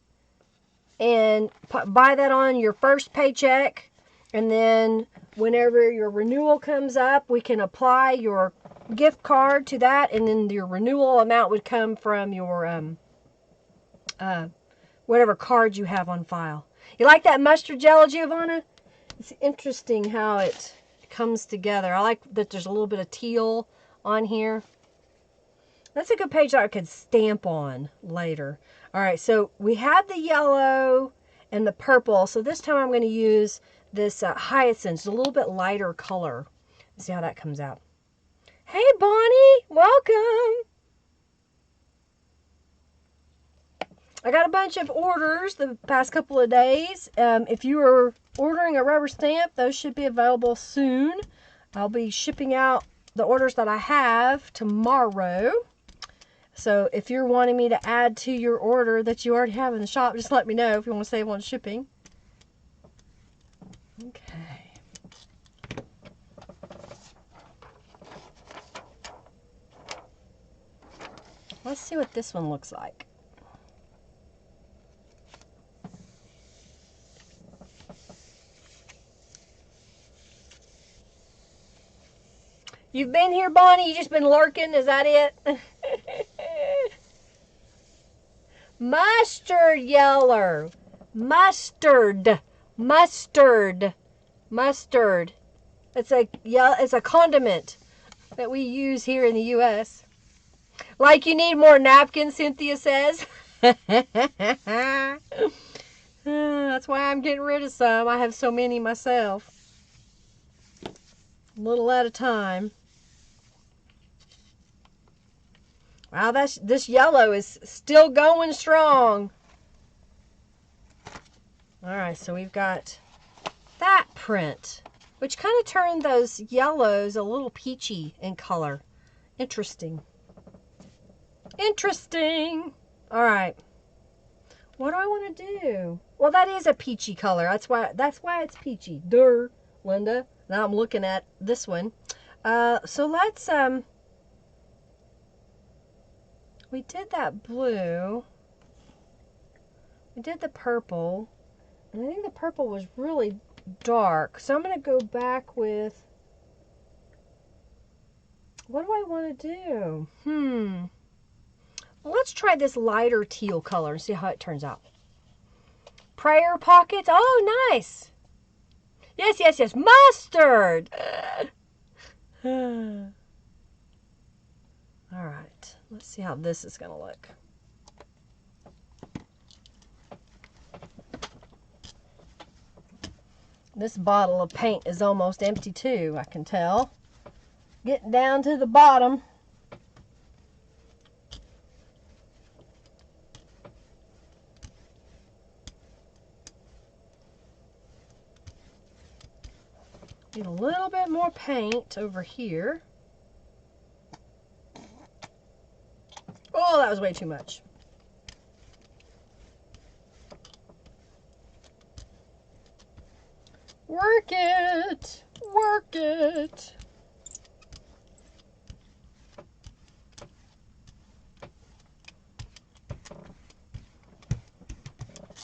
and buy that on your first paycheck. And then whenever your renewal comes up, we can apply your gift card to that. And then your renewal amount would come from your whatever card you have on file. You like that mustard jello, Giovanna? It's interesting how it comes together. I like that there's a little bit of teal on here. That's a good page that I could stamp on later. All right, so we had the yellow and the purple. So this time I'm going to use this hyacinth, it's a little bit lighter color. Let's see how that comes out. Hey, Bonnie, welcome. I got a bunch of orders the past couple of days. If you are ordering a rubber stamp, those should be available soon. I'll be shipping out the orders that I have tomorrow. So if you're wanting me to add to your order that you already have in the shop, just let me know if you want to save on shipping. Okay. Let's see what this one looks like. You've been here, Bonnie? You just been lurking? Is that it? Mustard yellow. Mustard. Mustard. Mustard. It's a condiment that we use here in the U.S. Like you need more napkins, Cynthia says. That's why I'm getting rid of some. I have so many myself. A little at a time. Wow, this yellow is still going strong. All right, so we've got that print, which kind of turned those yellows a little peachy in color. Interesting. Interesting. All right. What do I want to do? Well, that is a peachy color. That's why it's peachy. Duh, Linda. Now I'm looking at this one. So let's we did that blue. We did the purple. And I think the purple was really dark. So I'm going to go back with, what do I want to do? Well, let's try this lighter teal color and see how it turns out. Prayer pockets. Oh, nice. Yes, yes, yes. Mustard. All right. Let's see how this is going to look. This bottle of paint is almost empty too, I can tell. Getting down to the bottom. Need a little bit more paint over here. was way too much. Work it. Work it.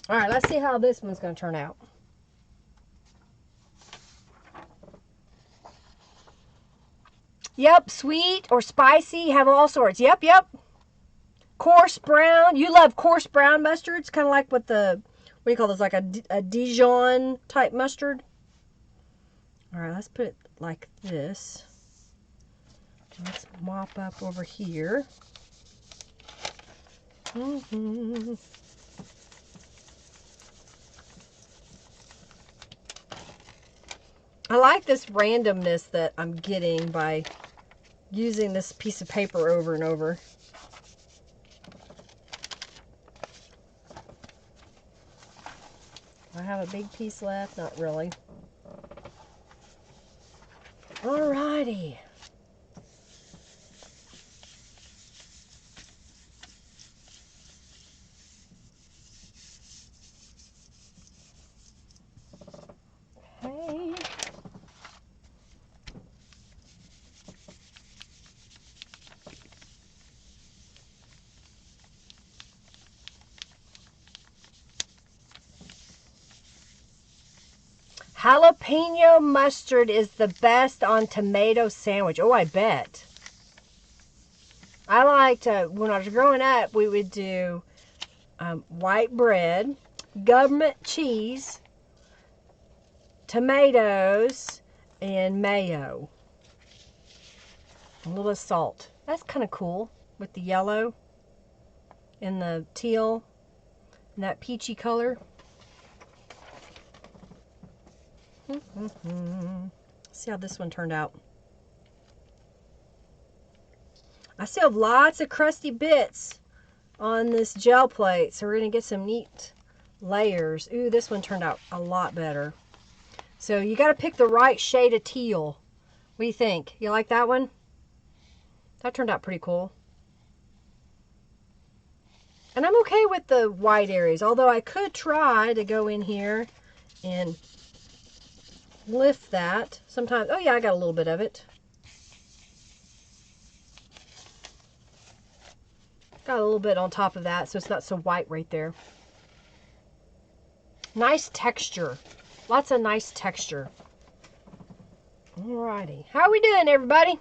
All right, let's see how this one's going to turn out. Yep, sweet or spicy, have all sorts. Yep, yep. Coarse brown. You love coarse brown mustards, kind of like with the, what do you call this, like a Dijon type mustard. All right, let's put it like this. Let's mop up over here. I like this randomness that I'm getting by using this piece of paper over and over. I have a big piece left, not really. Alrighty. Okay. Jalapeno mustard is the best on tomato sandwich. Oh, I bet. I liked, when I was growing up, we would do white bread, government cheese, tomatoes, and mayo. A little salt. That's kind of cool with the yellow and the teal and that peachy color. See how this one turned out. I still have lots of crusty bits on this gel plate, so we're going to get some neat layers. Ooh, this one turned out a lot better. So you got to pick the right shade of teal. What do you think? You like that one? That turned out pretty cool. And I'm okay with the white areas, although I could try to go in here and lift that. Sometimes, oh yeah, I got a little bit of it. Got a little bit on top of that, so it's not so white right there. Nice texture. Lots of nice texture. Alrighty. How are we doing, everybody?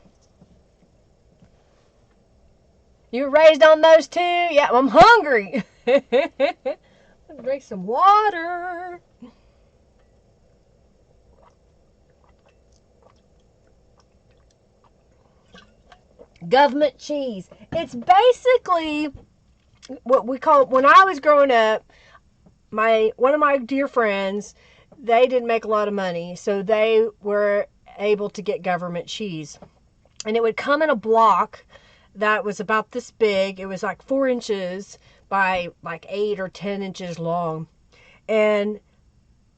You were raised on those too? Yeah, I'm hungry. Let's drink some water. Government cheese. It's basically what we call, when I was growing up, one of my dear friends, they didn't make a lot of money, so they were able to get government cheese. And it would come in a block that was about this big. It was like 4 inches by like 8 or 10 inches long. And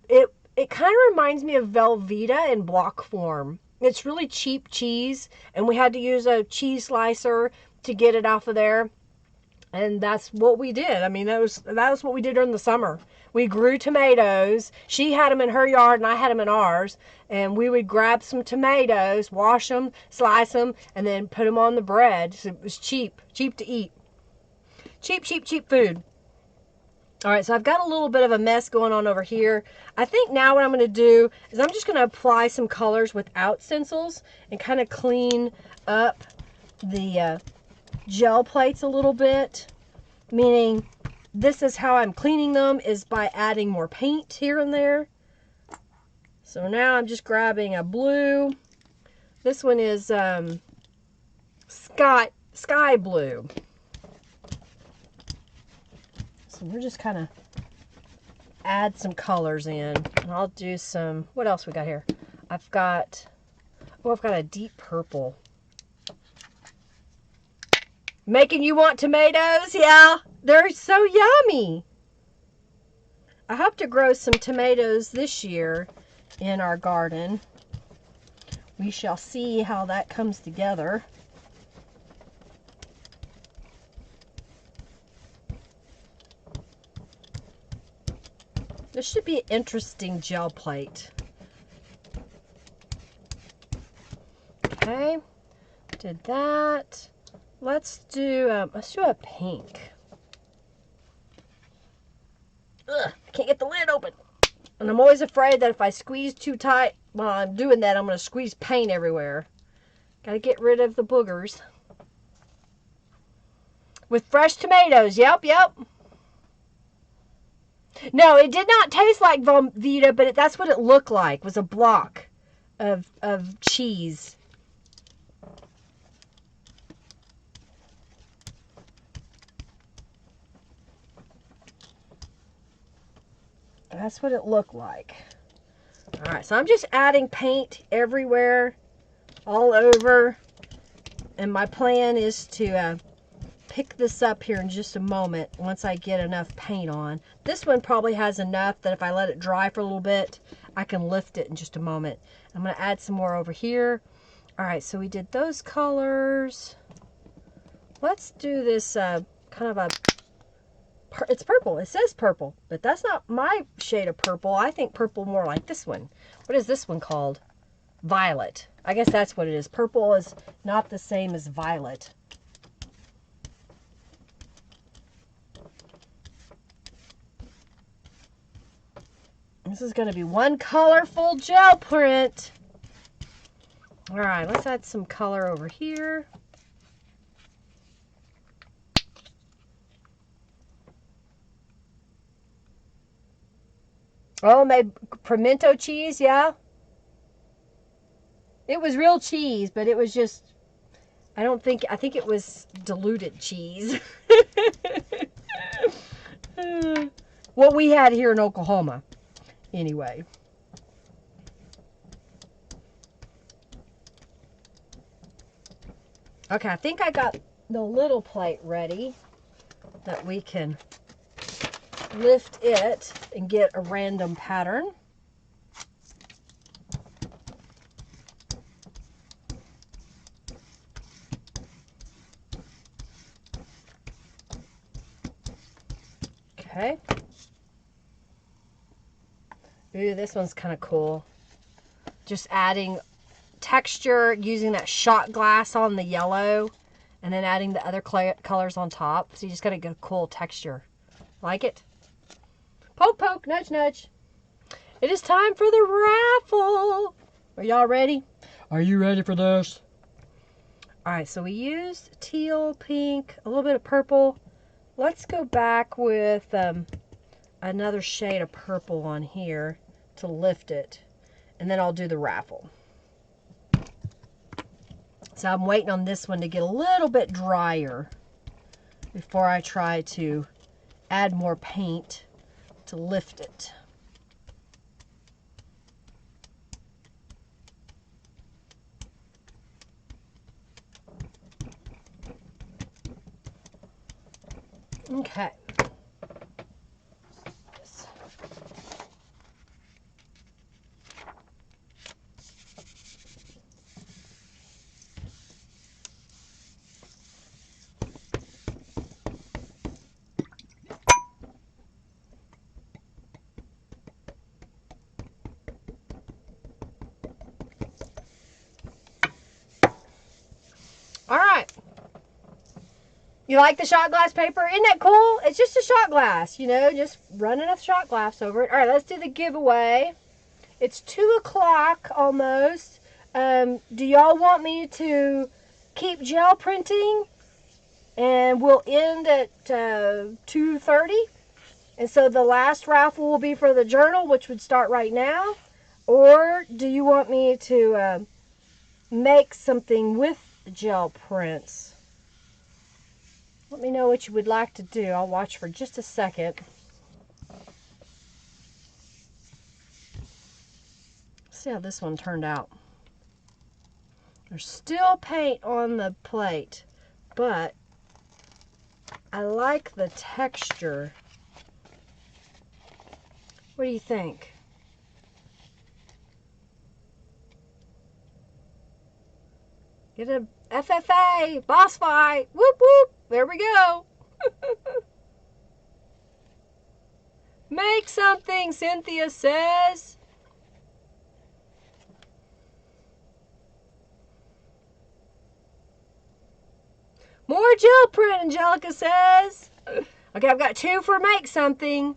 it kind of reminds me of Velveeta in block form. It's really cheap cheese, and we had to use a cheese slicer to get it off of there. And that's what we did. I mean, that was what we did during the summer. We grew tomatoes. She had them in her yard, and I had them in ours. And we would grab some tomatoes, wash them, slice them, and then put them on the bread. So it was cheap to eat. Cheap food. All right, so I've got a little bit of a mess going on over here. I think now what I'm going to do is I'm just going to apply some colors without stencils and kind of clean up the gel plates a little bit. Meaning, this is how I'm cleaning them, is by adding more paint here and there. So now I'm just grabbing a blue. This one is sky blue. So we're just kind of add some colors in. And I'll do some, what else we got here? I've got a deep purple. Making you want tomatoes? Yeah, they're so yummy. I hope to grow some tomatoes this year in our garden. We shall see how that comes together. This should be an interesting gel plate. Okay, did that. Let's do a pink. Ugh, I can't get the lid open. And I'm always afraid that if I squeeze too tight while I'm doing that, I'm going to squeeze paint everywhere. Got to get rid of the boogers. With fresh tomatoes. Yep. No, it did not taste like Velveeta, but that's what it looked like. Was a block of cheese. That's what it looked like. All right, so I'm just adding paint everywhere, all over. And my plan is to pick this up here in just a moment once I get enough paint on. This one probably has enough that if I let it dry for a little bit, I can lift it in just a moment. I'm going to add some more over here. All right, so we did those colors. Let's do this kind of a... It's purple. It says purple, but that's not my shade of purple. I think purple more like this one. What is this one called? Violet. I guess that's what it is. Purple is not the same as violet. This is going to be one colorful gel print. All right, let's add some color over here. Oh, my pimento cheese, yeah. It was real cheese, but it was just, I think it was diluted cheese. What we had here in Oklahoma, anyway. Okay, I think I got the little plate ready that we can lift it and get a random pattern. Okay. Ooh, this one's kind of cool. Just adding texture using that shot glass on the yellow and then adding the other colors on top. So you just got to get a cool texture. Like it? Poke, poke, nudge, nudge. It is time for the raffle. Are y'all ready? Are you ready for this? All right, so we used teal, pink, a little bit of purple. Let's go back with another shade of purple on here to lift it. And then I'll do the raffle. So I'm waiting on this one to get a little bit drier before I try to add more paint to lift it. Okay. All right. You like the shot glass paper? Isn't that cool? It's just a shot glass, you know, just running a shot glass over it. All right, let's do the giveaway. It's 2 o'clock almost. Do y'all want me to keep gel printing? And we'll end at 2:30. And so the last raffle will be for the journal, which would start right now. Or do you want me to make something with gel prints? Let me know what you would like to do. I'll watch for just a second. See how this one turned out. There's still paint on the plate, but I like the texture. What do you think? Get a FFA, boss fight, whoop whoop, there we go. Make Make something, Cynthia says. More gel print, Angelica says. Okay, I've got 2 for make something.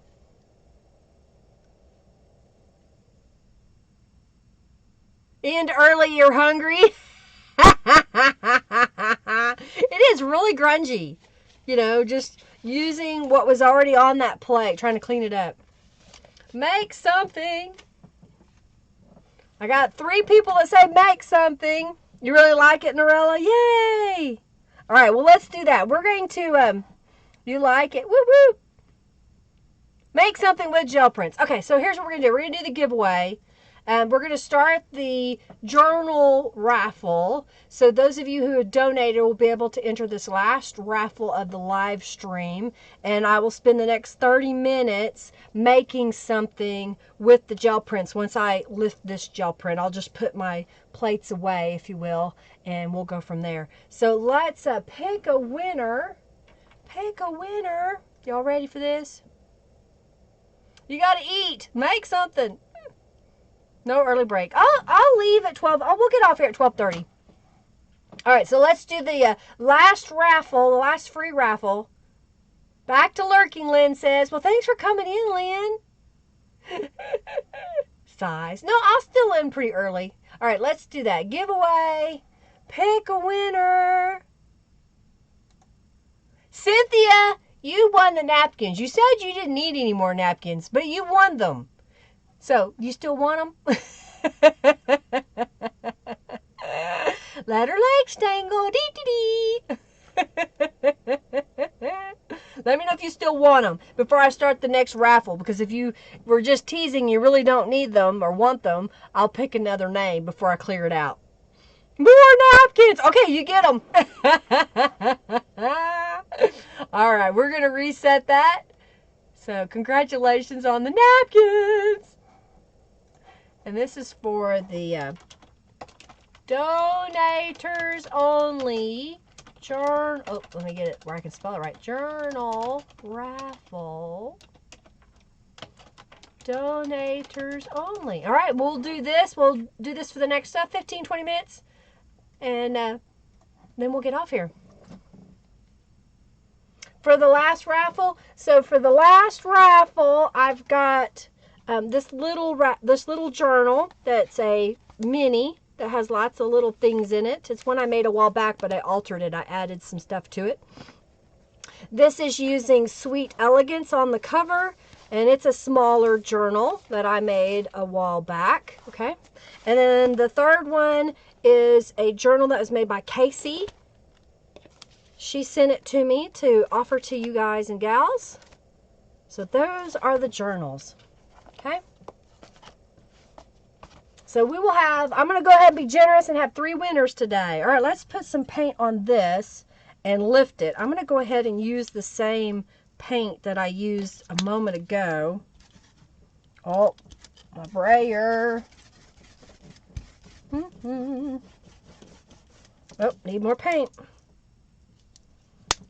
End early, you're hungry. It is really grungy. You know, just using what was already on that plate, trying to clean it up. Make something. I got 3 people that say make something. You really like it, Norella? Yay! All right, well, let's do that. We're going to, you like it? Woo woo! Make something with gel prints. Okay, so here's what we're going to do. We're going to do the giveaway. We're going to start the journal raffle. So those of you who have donated will be able to enter this last raffle of the live stream. And I will spend the next 30 minutes making something with the gel prints. Once I lift this gel print, I'll just put my plates away, if you will, and we'll go from there. So let's pick a winner. Pick a winner. Y'all ready for this? You got to eat. Make something. No early break. I'll leave at 12. Oh, we'll get off here at 12:30. All right, so let's do the last raffle, the last free raffle. Back to lurking, Lynn says. Well, thanks for coming in, Lynn. Size. No, I'll still end pretty early. All right, let's do that. Giveaway. Pick a winner. Cynthia, you won the napkins. You said you didn't need any more napkins, but you won them. So, you still want them? Let her legs tangle. Dee-dee-dee. Let me know if you still want them before I start the next raffle. Because if you were just teasing, you really don't need them or want them, I'll pick another name before I clear it out. More napkins. Okay, you get them. All right, we're going to reset that. So, congratulations on the napkins. And this is for the donators only journal. Oh, let me get it where I can spell it right. Journal raffle. Donators only. All right, we'll do this. We'll do this for the next 15, 20 minutes. And then we'll get off here. For the last raffle, I've got this little journal that's a mini that has lots of little things in it. It's one I made a while back, but I altered it. I added some stuff to it. This is using Sweet Elegance on the cover, and it's a smaller journal that I made a while back. Okay, and then the third one is a journal that was made by Casey. She sent it to me to offer to you guys and gals. So those are the journals. Okay. So we will have, I'm going to go ahead and be generous and have 3 winners today. All right, let's put some paint on this and lift it. I'm going to go ahead and use the same paint that I used a moment ago. Oh, my brayer. Oh, need more paint.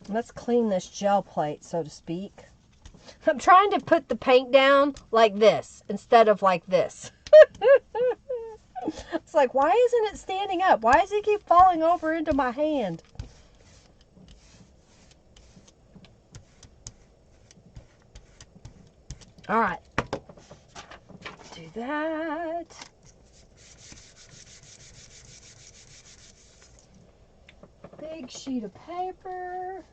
Let's clean this gel plate, so to speak. I'm trying to put the paint down like this instead of like this. It's like, why isn't it standing up? Why does it keep falling over into my hand? All right. Do that. Big sheet of paper.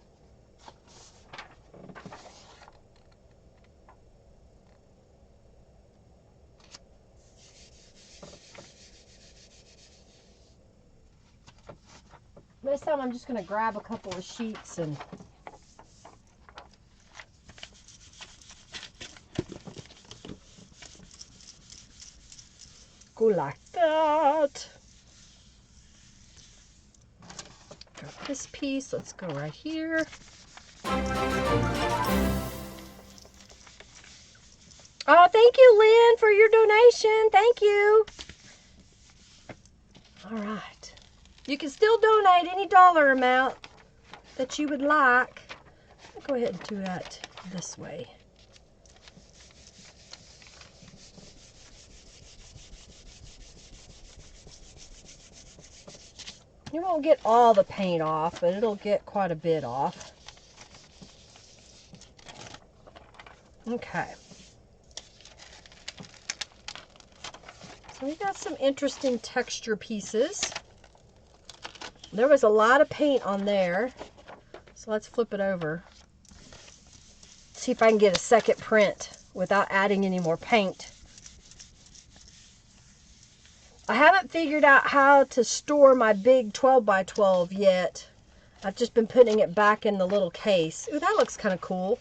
This time I'm just going to grab a couple of sheets and go like that. Got this piece. Let's go right here. Oh, thank you, Lynn, for your donation. Thank you. All right. You can still donate any dollar amount that you would like. I'll go ahead and do that this way. You won't get all the paint off, but it'll get quite a bit off. Okay. So we got some interesting texture pieces. There was a lot of paint on there. So let's flip it over. See if I can get a second print without adding any more paint. I haven't figured out how to store my big 12 by 12 yet. I've just been putting it back in the little case. Ooh, that looks kind of cool.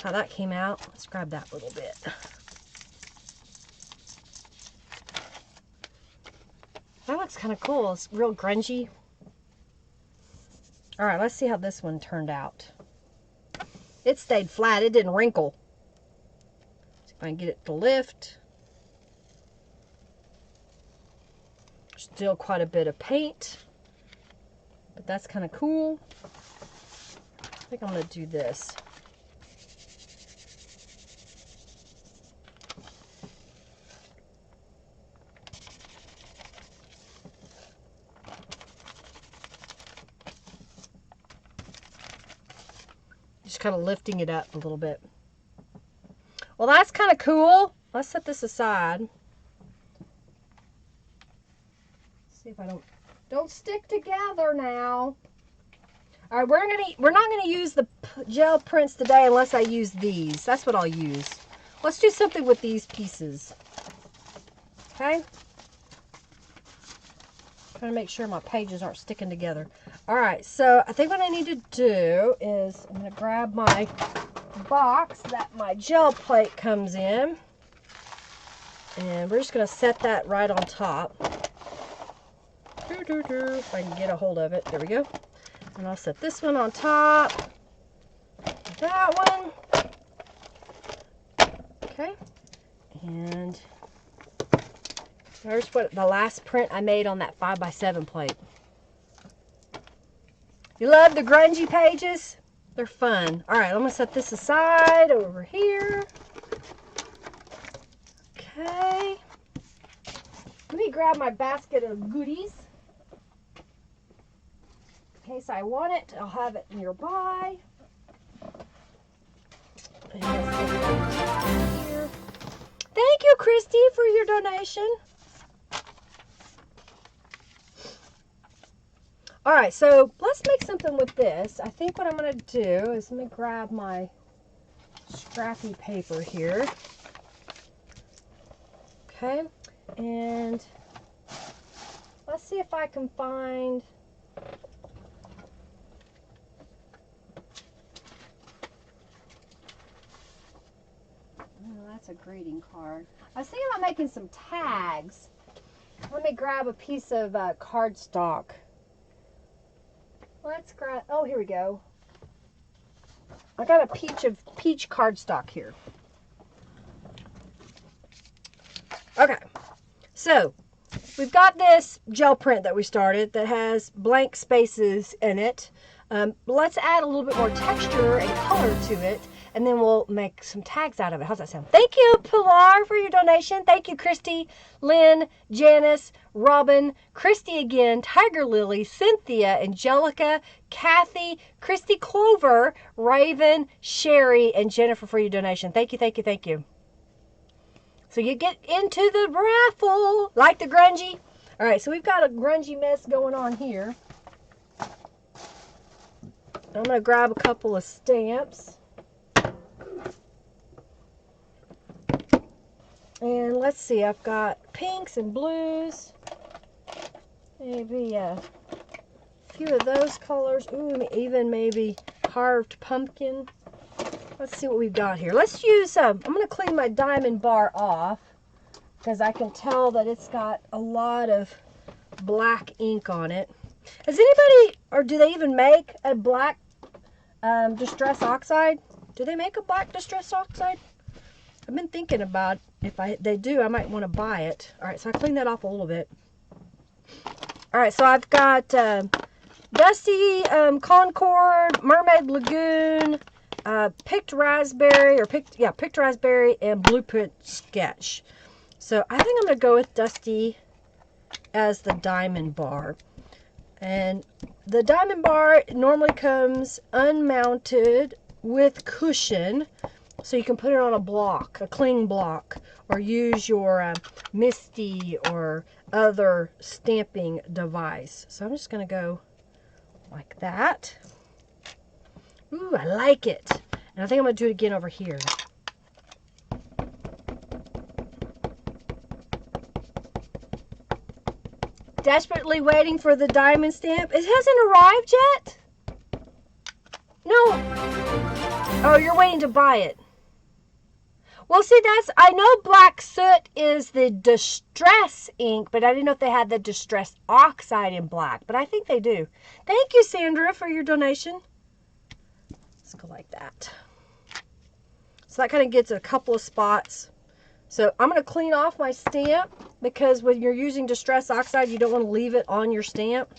How that came out. Let's grab that a little bit. That looks kind of cool. It's real grungy. All right, let's see how this one turned out. It stayed flat. It didn't wrinkle. See if I can get it to lift. Still quite a bit of paint, but that's kind of cool. I think I'm going to do this. Just kind of lifting it up a little bit. Well, that's kind of cool. Let's set this aside. See if I don't stick together now. All right, we're not gonna use the gel prints today unless I use these. That's what I'll use. Let's do something with these pieces. Okay. Trying to make sure my pages aren't sticking together. All right, so I think what I need to do is I'm gonna grab my box that my gel plate comes in, and we're just gonna set that right on top. If I can get a hold of it. There we go. And I'll set this one on top. That one. Okay. And there's what the last print I made on that 5x7 plate. You love the grungy pages? They're fun. All right, I'm going to set this aside over here. Okay. Let me grab my basket of goodies. In case I want it, I'll have it nearby. Thank you, Christy, for your donation. All right, so let's make something with this. I think what I'm going to do is let me grab my scrappy paper here. Okay, and let's see if I can find... Oh, that's a greeting card. I was thinking about making some tags. Let me grab a piece of cardstock. Let's grab, oh, here we go. I got a peach cardstock here. Okay, so we've got this gel print that we started that has blank spaces in it. Let's add a little bit more texture and color to it, and then we'll make some tags out of it. How's that sound? Thank you, Pilar, for your donation. Thank you, Christy, Lynn, Janice, Robin, Christy again, Tiger Lily, Cynthia, Angelica, Kathy, Christy Clover, Raven, Sherry, and Jennifer for your donation. Thank you, thank you, thank you. So you get into the raffle, like the grungy. All right, so we've got a grungy mess going on here. I'm going to grab a couple of stamps. And let's see, I've got pinks and blues. Maybe a few of those colors. Ooh, even maybe carved pumpkin. Let's see what we've got here. Let's use, I'm going to clean my diamond bar off because I can tell that it's got a lot of black ink on it. Has anybody, or do they even make a black distress oxide? Do they make a black distress oxide? I've been thinking about if they do, I might want to buy it. All right, so I cleaned that off a little bit. All right, so I've got Dusty Concord, Mermaid Lagoon, picked raspberry, and blueprint sketch. So I think I'm going to go with Dusty as the diamond bar. And the diamond bar normally comes unmounted with cushion, so you can put it on a block, a cling block, or use your Misty or other stamping device. So I'm just going to go like that. Ooh, I like it. And I think I'm going to do it again over here. Desperately waiting for the diamond stamp. It hasn't arrived yet? No. Oh, you're waiting to buy it. Well, see, I know Black Soot is the Distress ink, but I didn't know if they had the Distress Oxide in black, but I think they do. Thank you, Sandra, for your donation. Let's go like that. So that kind of gets a couple of spots. So I'm going to clean off my stamp, because when you're using Distress Oxide, you don't want to leave it on your stamp.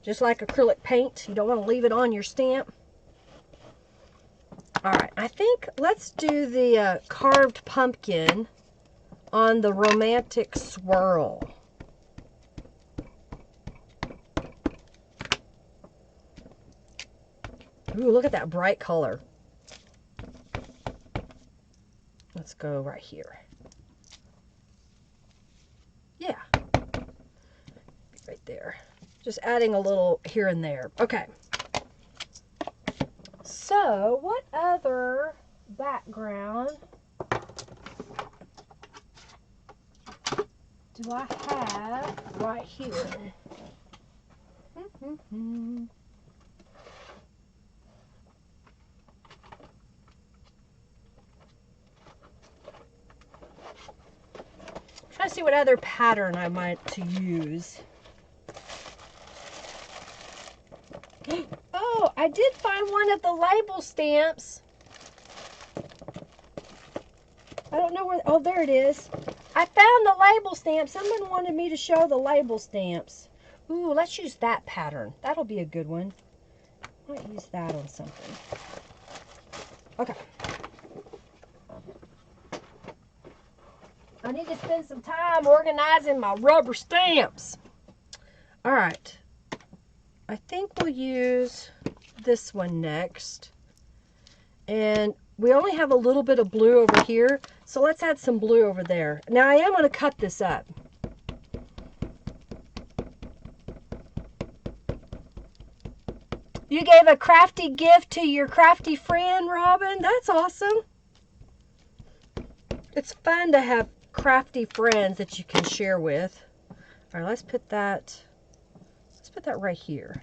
Just like acrylic paint, you don't want to leave it on your stamp. Alright, I think let's do the carved pumpkin on the romantic swirl. Ooh, look at that bright color. Let's go right here. Yeah. Right there. Just adding a little here and there. Okay. So, what other background do I have right here? I'm trying to see what other pattern I might to use. Oh, I did find one of the label stamps. I don't know where, oh, there it is. I found the label stamp. Someone wanted me to show the label stamps. Ooh, let's use that pattern. That'll be a good one. I might use that on something. Okay. I need to spend some time organizing my rubber stamps. All right. I think we'll use this one next. And we only have a little bit of blue over here, so let's add some blue over there. Now I am going to cut this up. You gave a crafty gift to your crafty friend, Robin. That's awesome. It's fun to have crafty friends that you can share with. All right, let's put that right here.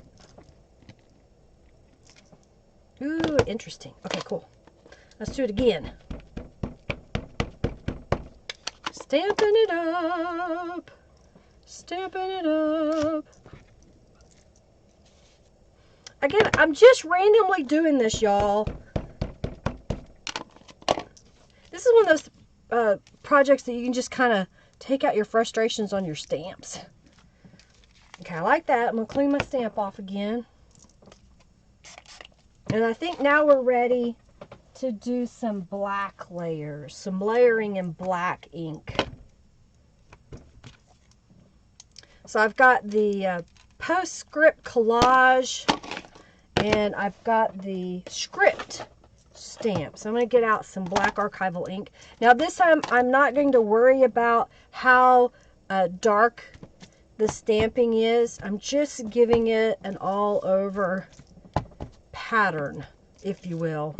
Ooh, interesting. Okay, cool. Let's do it again. Stamping it up. Stamping it up. Again, I'm just randomly doing this, y'all. This is one of those projects that you can just kind of take out your frustrations on your stamps. Okay, I like that. I'm going to clean my stamp off again. And I think now we're ready to do some black layers, some layering in black ink. So I've got the postscript collage, and I've got the script stamp. So I'm going to get out some black archival ink. Now this time I'm not going to worry about how dark the stamping is. I'm just giving it an all over pattern, if you will.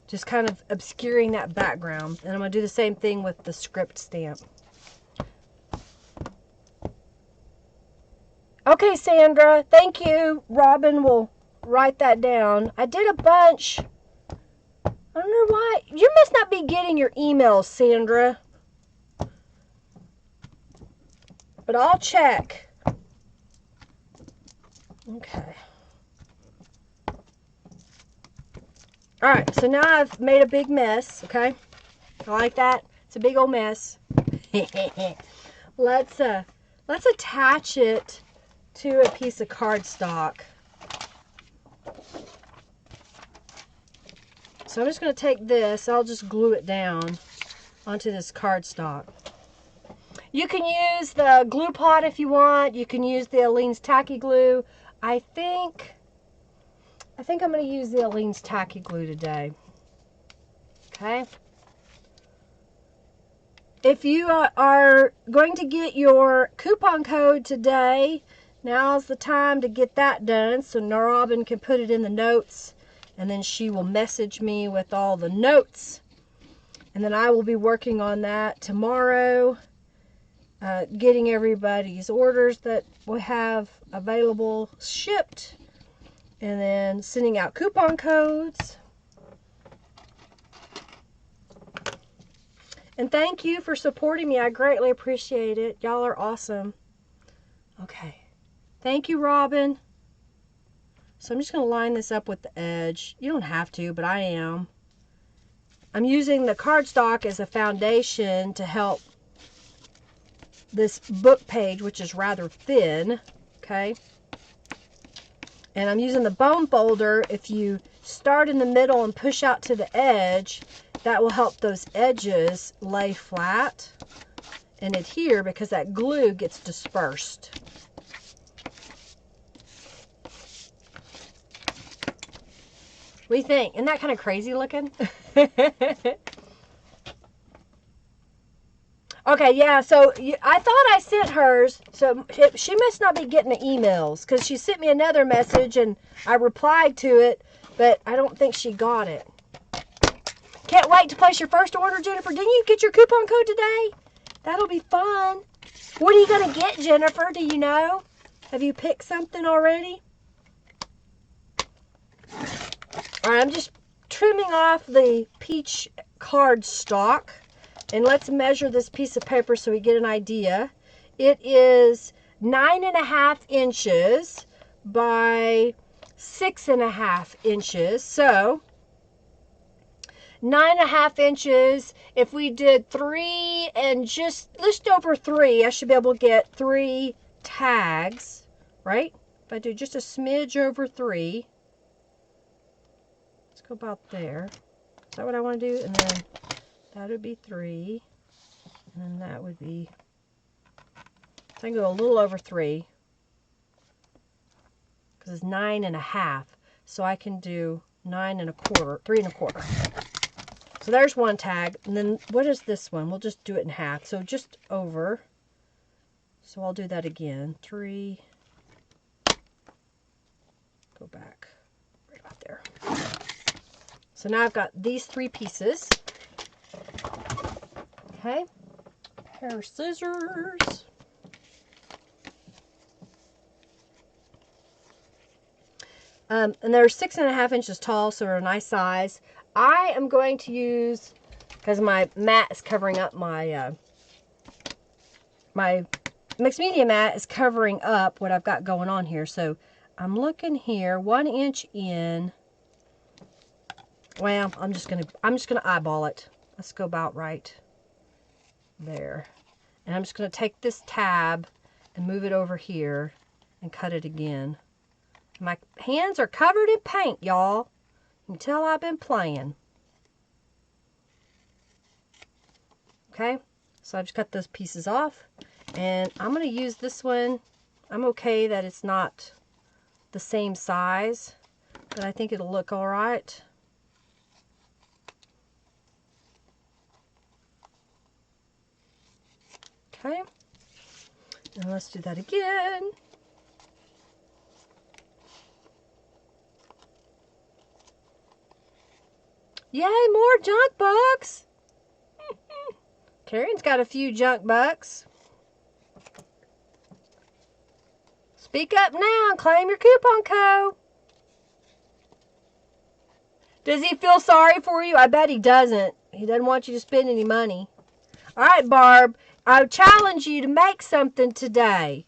Just kind of obscuring that background. And I'm going to do the same thing with the script stamp. Okay, Sandra, thank you. Robin will write that down. I did a bunch. I don't know why. You must not be getting your emails, Sandra. But I'll check. Okay. Alright, so now I've made a big mess, okay? I like that. It's a big old mess. Let's attach it to a piece of cardstock. So I'm just going to take this, I'll just glue it down onto this cardstock. You can use the glue pot if you want. You can use the Aleene's Tacky Glue. I think I'm going to use the Aleene's Tacky Glue today. Okay. If you are going to get your coupon code today, now's the time to get that done so Robin can put it in the notes, and then she will message me with all the notes. And then I will be working on that tomorrow, getting everybody's orders that we have available shipped, and then sending out coupon codes. And thank you for supporting me. I greatly appreciate it. Y'all are awesome. Okay. Thank you, Robin. So I'm just going to line this up with the edge. You don't have to, but I am. I'm using the cardstock as a foundation to help this book page, which is rather thin. Okay. And I'm using the bone folder. If you start in the middle and push out to the edge, that will help those edges lay flat and adhere because that glue gets dispersed. What do you think? Isn't that kind of crazy looking? Okay, yeah, so I thought I sent hers, so she must not be getting the emails because she sent me another message and I replied to it, but I don't think she got it. Can't wait to place your first order, Jennifer. Didn't you get your coupon code today? That'll be fun. What are you going to get, Jennifer? Do you know? Have you picked something already? All right, I'm just trimming off the peach cardstock. And let's measure this piece of paper so we get an idea. It is 9.5 inches by 6.5 inches. So 9.5 inches, if we did 3 and just over 3, I should be able to get 3 tags, right? If I do just a smidge over 3, let's go about there. Is that what I want to do? And then that would be 3, and then that would be, so I can go a little over 3, because it's 9.5, so I can do 9.25, 3.25. So there's one tag, and then what is this one? We'll just do it in half, so just over. So I'll do that again. 3, go back, right about there. So now I've got these 3 pieces. Okay, pair of scissors. And they're 6.5 inches tall, so they're a nice size. I am going to use, because my mat is covering up my, my mixed media mat is covering up what I've got going on here. So I'm looking here, 1 inch in. Well, I'm just gonna eyeball it. Let's go about right there. And I'm just gonna take this tab and move it over here and cut it again. My hands are covered in paint, y'all. You can tell I've been playing. Okay, so I've just cut those pieces off, and I'm going to use this one. I'm okay that it's not the same size, but I think it'll look all right. Okay, and let's do that again. Yay, more junk bucks! Karen's got a few junk bucks. Speak up now and claim your coupon code. Does he feel sorry for you? I bet he doesn't. He doesn't want you to spend any money. All right, Barb, I challenge you to make something today.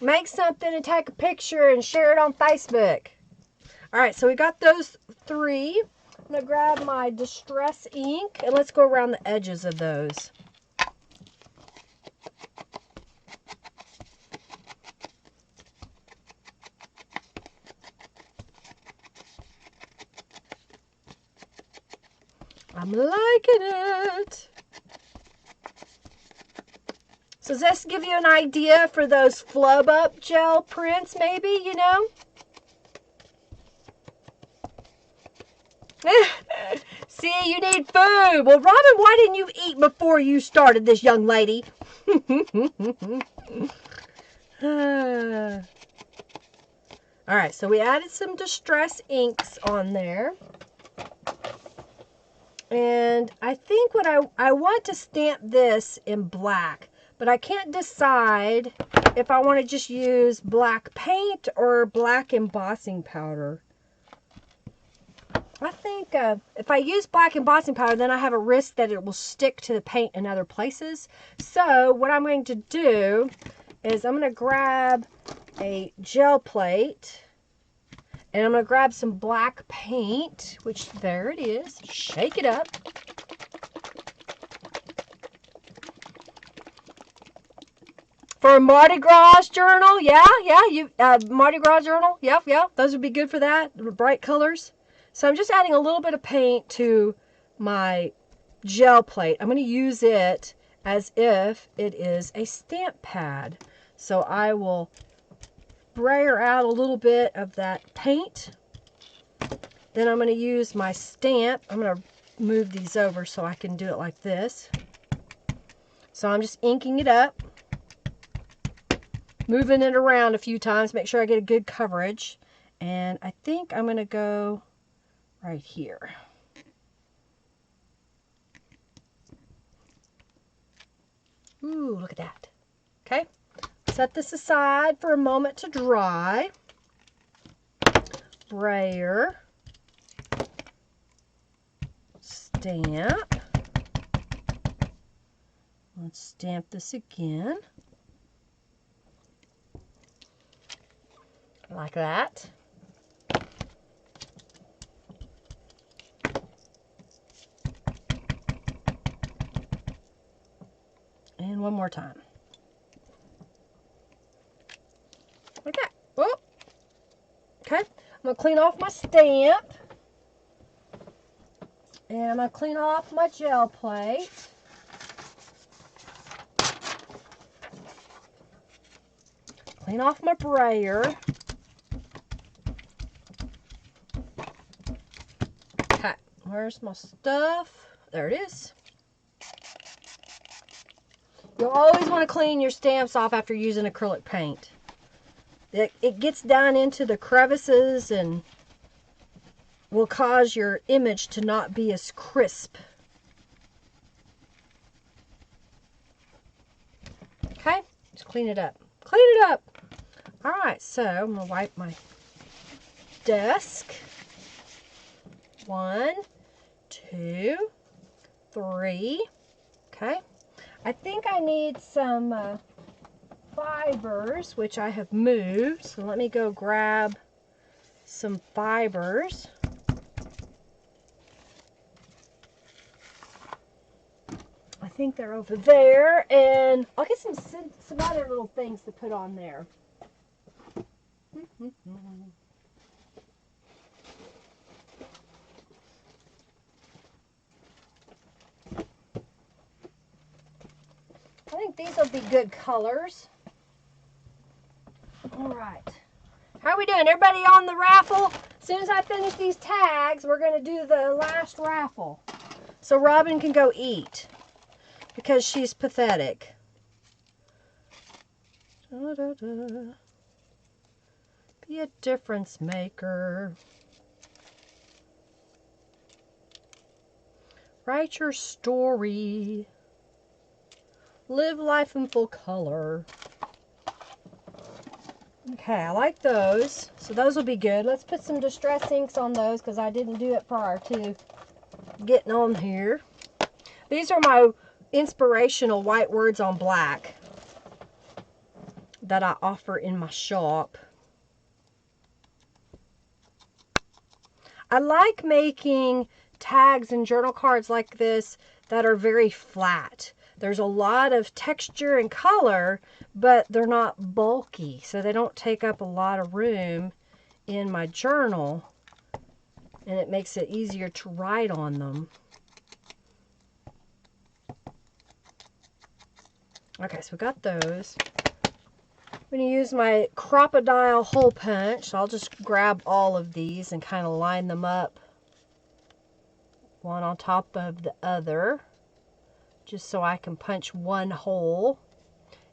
Make something and take a picture and share it on Facebook. All right, so we got those 3. I'm going to grab my Distress ink, and let's go around the edges of those. I'm liking it. So does this give you an idea for those flub up gel prints maybe, you know? See, you need food. Well, Robin, why didn't you eat before you started this, young lady? All right, so we added some distress inks on there. And I think what I want to stamp this in black, but I can't decide if I want to just use black paint or black embossing powder. I think if I use black embossing powder, then I have a risk that it will stick to the paint in other places. So what I'm going to do is I'm going to grab a gel plate and I'm going to grab some black paint, which there it is. Shake it up. For a Mardi Gras journal, yeah, you Mardi Gras journal, yep, those would be good for that, bright colors. So I'm just adding a little bit of paint to my gel plate. I'm going to use it as if it is a stamp pad. So I will brayer out a little bit of that paint. Then I'm going to use my stamp. I'm going to move these over so I can do it like this. So I'm just inking it up, moving it around a few times, make sure I get a good coverage. And I think I'm going to go right here. Ooh, look at that. Okay, set this aside for a moment to dry. Brayer. Stamp. Let's stamp this again. Like that. And one more time. Like that. Whoop. Okay, I'm going to clean off my stamp. And I'm going to clean off my gel plate. Clean off my brayer. Okay, where's my stuff? There it is. You'll always want to clean your stamps off after using acrylic paint. It gets down into the crevices and will cause your image to not be as crisp. Okay, just clean it up. Clean it up. All right, so I'm going to wipe my desk. 1, 2, 3. Okay. I think I need some fibers, which I have moved. So let me go grab some fibers. I think they're over there, and I'll get some other little things to put on there. I think these will be good colors. All right. How are we doing? Everybody on the raffle? As soon as I finish these tags, we're going to do the last raffle. So Robin can go eat because she's pathetic. Da, da, da. Be a difference maker. Write your story. Live life in full color. Okay, I like those. So those will be good. Let's put some distress inks on those because I didn't do it prior to getting on here. These are my inspirational white words on black that I offer in my shop. I like making tags and journal cards like this that are very flat. There's a lot of texture and color, but they're not bulky, so they don't take up a lot of room in my journal, and it makes it easier to write on them. Okay, so we got those. I'm going to use my crocodile hole punch. I'll just grab all of these and kind of line them up one on top of the other, just so I can punch one hole.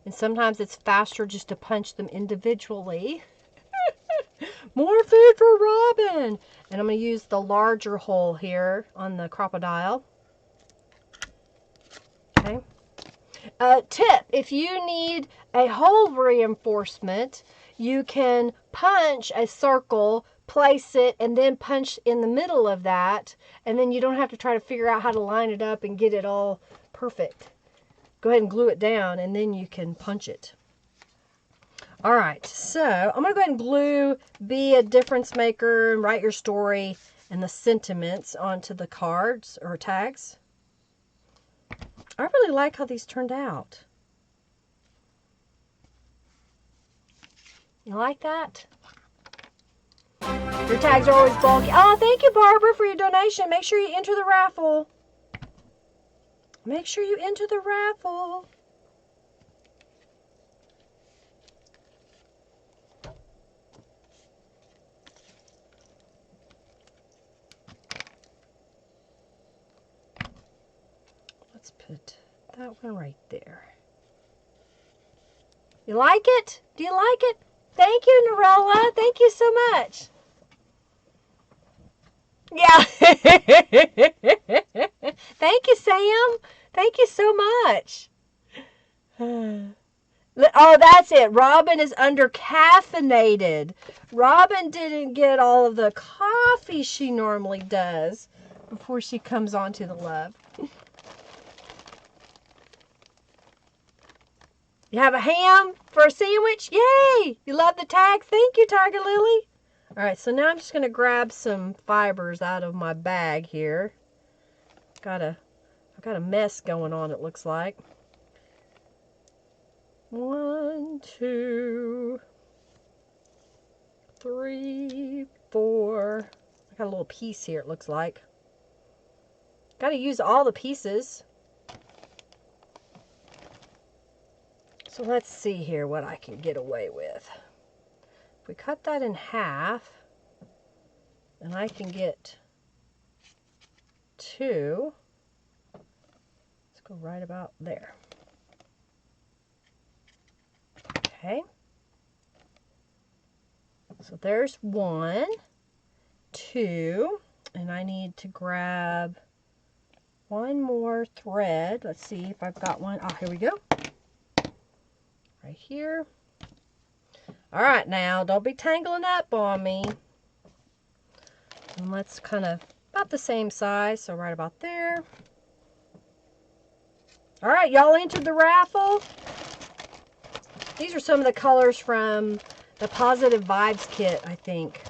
And sometimes it's faster just to punch them individually. More food for Robin! And I'm going to use the larger hole here on the crocodile. Okay. Tip, if you need a hole reinforcement, you can punch a circle, place it, and then punch in the middle of that, and then you don't have to try to figure out how to line it up and get it all perfect. Go ahead and glue it down, and then you can punch it. All right, so I'm going to go ahead and glue Be a Difference Maker and Write Your Story and the sentiments onto the cards or tags. I really like how these turned out. You like that? Your tags are always bulky. Oh, thank you, Barbara, for your donation. Make sure you enter the raffle. Make sure you enter the raffle. Let's put that one right there. You like it? Do you like it? Thank you, Norella. Thank you so much. Yeah. Thank you, Sam. Thank you so much. Oh, that's it. Robin is under-caffeinated. Robin didn't get all of the coffee she normally does before she comes onto the love. You have a ham for a sandwich? Yay! You love the tag? Thank you, Tiger Lily. All right, so now I'm just going to grab some fibers out of my bag here. I've got a mess going on, it looks like. 1, 2, 3, 4. I got a little piece here, it looks like. Got to use all the pieces. So let's see here what I can get away with. If we cut that in half, and I can get 2. Let's go right about there. Okay. So there's 1, 2, and I need to grab one more thread. Let's see if I've got one. Oh, here we go. Right here. All right, now don't be tangling up on me. And let's kind of about the same size, so right about there. All right, y'all entered the raffle. These are some of the colors from the Positive Vibes kit, I think.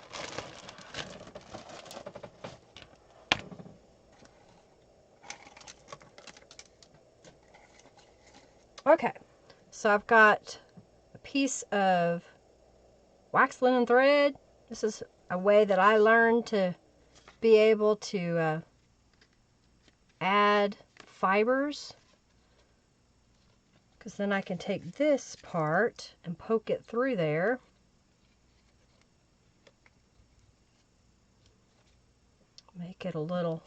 Okay, so I've got a piece of wax linen thread. This is a way that I learned to be able to add fibers, because then I can take this part and poke it through there. Make it a little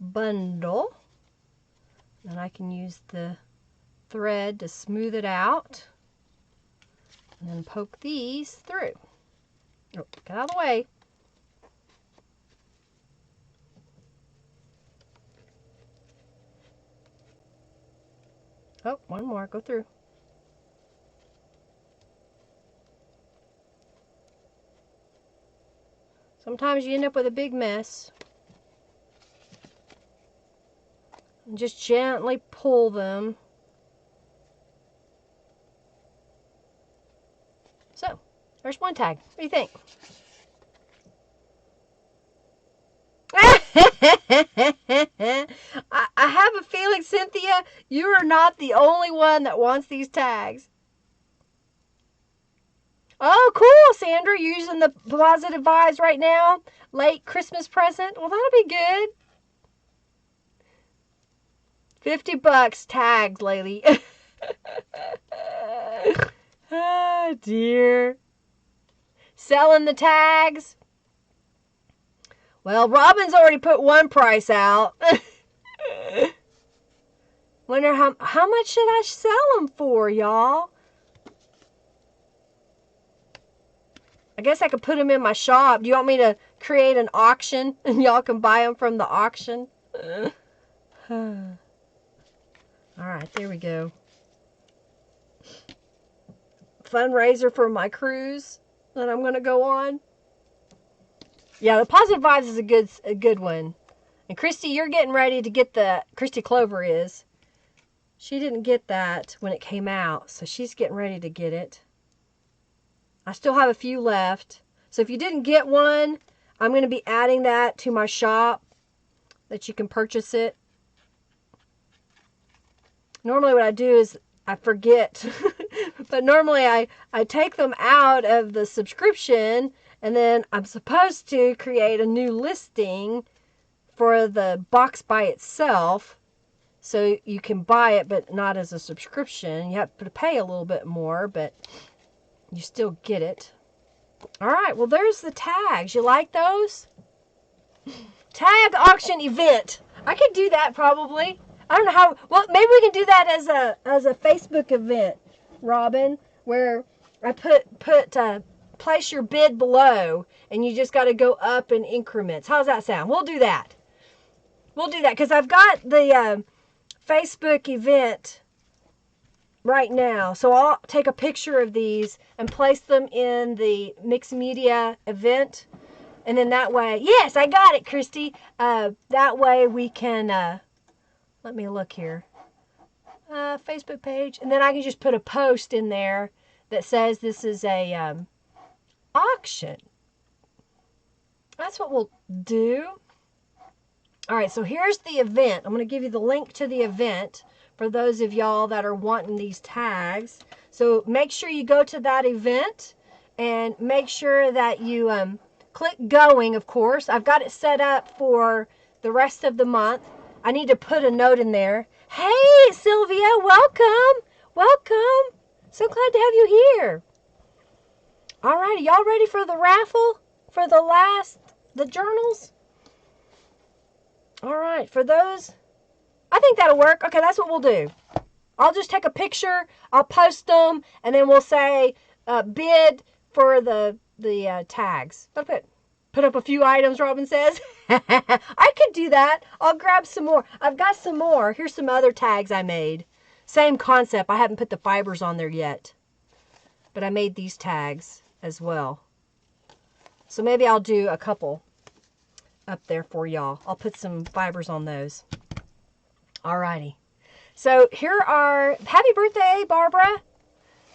bundle. Then I can use the thread to smooth it out and then poke these through. Oh, get out of the way. Oh, one more, go through. Sometimes you end up with a big mess. And just gently pull them. So, there's one tag. What do you think? I have a feeling, Cynthia, you are not the only one that wants these tags. Oh, cool, Sandra. You're using the Positive Vibes right now. Late Christmas present. Well, that'll be good. $50 tags, lady. Oh, dear. Selling the tags. Well, Robin's already put one price out. Wonder how much should I sell them for, y'all? I guess I could put them in my shop. Do you want me to create an auction and y'all can buy them from the auction? All right, there we go. Fundraiser for my cruise that I'm going to go on. Yeah, the Positive Vibes is a good one. And Christy, you're getting ready to get Christy Clover is. She didn't get that when it came out, so she's getting ready to get it. I still have a few left. So if you didn't get one, I'm going to be adding that to my shop that you can purchase it. Normally what I do is I forget. But normally I take them out of the subscription and then I'm supposed to create a new listing for the box by itself. So you can buy it, but not as a subscription. You have to pay a little bit more, but you still get it. All right, well, there's the tags. You like those? Tag auction event. I could do that probably. I don't know how. Well, maybe we can do that as a Facebook event, Robin, where I put place your bid below, and you just got to go up in increments. How's that sound? We'll do that. We'll do that because I've got the Facebook event right now. So I'll take a picture of these and place them in the mixed media event. And then that way, yes, I got it, Christy. That way we can, let me look here. Facebook page. And then I can just put a post in there that says this is a auction. That's what we'll do. All right, so here's the event. I'm going to give you the link to the event for those of y'all that are wanting these tags. So make sure you go to that event and make sure that you click going, of course. I've got it set up for the rest of the month. I need to put a note in there. Hey, Sylvia, welcome. Welcome. So glad to have you here. All right, y'all ready for the raffle for the journals? All right, for those, I think that'll work. Okay, that's what we'll do. I'll just take a picture, I'll post them, and then we'll say bid for the tags. I'll put up a few items, Robin says. I could do that. I'll grab some more. I've got some more. Here's some other tags I made. Same concept. I haven't put the fibers on there yet. But I made these tags as well. So maybe I'll do a couple up there for y'all. I'll put some fibers on those. Alrighty. So here are, happy birthday, Barbara.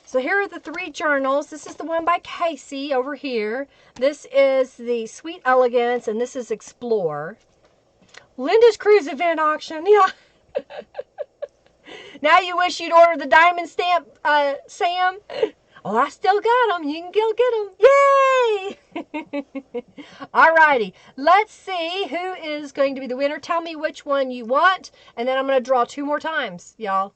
So here are the 3 journals. This is the one by Casey over here. This is the Sweet Elegance, and this is Explore. Linda's Cruise Event Auction. Yeah. Now you wish you'd order the diamond stamp, Sam. Oh, I still got them. You can go get them. Yay! Alrighty. Let's see who is going to be the winner. Tell me which one you want, and then I'm going to draw 2 more times, y'all.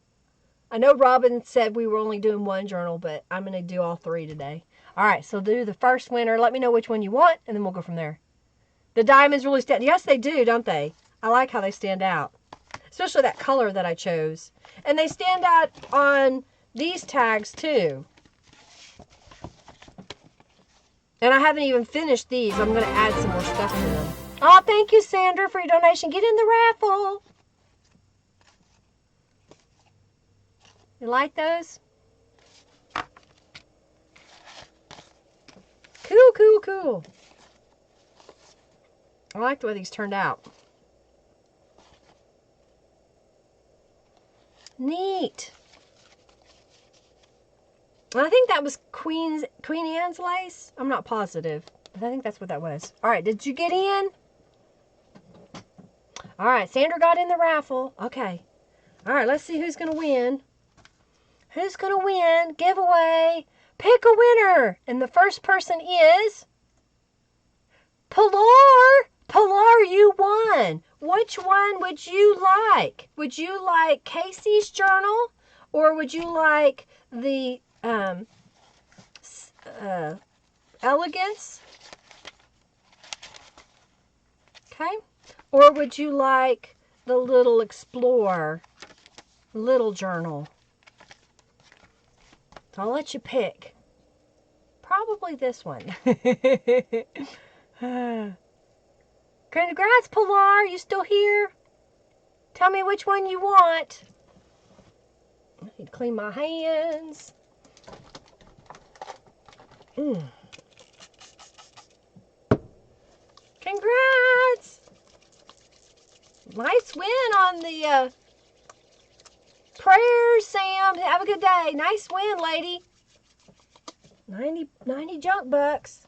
I know Robin said we were only doing 1 journal, but I'm going to do all 3 today. All right, so do the first winner. Let me know which one you want, and then we'll go from there. The diamonds really stand. Yes, they do, don't they? I like how they stand out, especially that color that I chose. And they stand out on these tags, too. And I haven't even finished these. I'm going to add some more stuff to them. Oh, thank you, Sandra, for your donation. Get in the raffle. You like those? Cool, cool, cool. I like the way these turned out. Neat. I think that was Queen Anne's lace. I'm not positive, but I think that's what that was. All right, did you get in? All right, Sandra got in the raffle. Okay. All right, let's see who's going to win. Who's going to win? Giveaway. Pick a winner. And the first person is Pilar. Pilar, you won. Which one would you like? Would you like Casey's journal Or would you like the Elegance? Okay. Or would you like the little Explorer, little journal? I'll let you pick. Probably this one. Congrats, Pilar. You still here? Tell me which one you want. I need to clean my hands. Congrats. Nice win on the prayers, Sam. Have a good day. Nice win, lady. 90 junk bucks.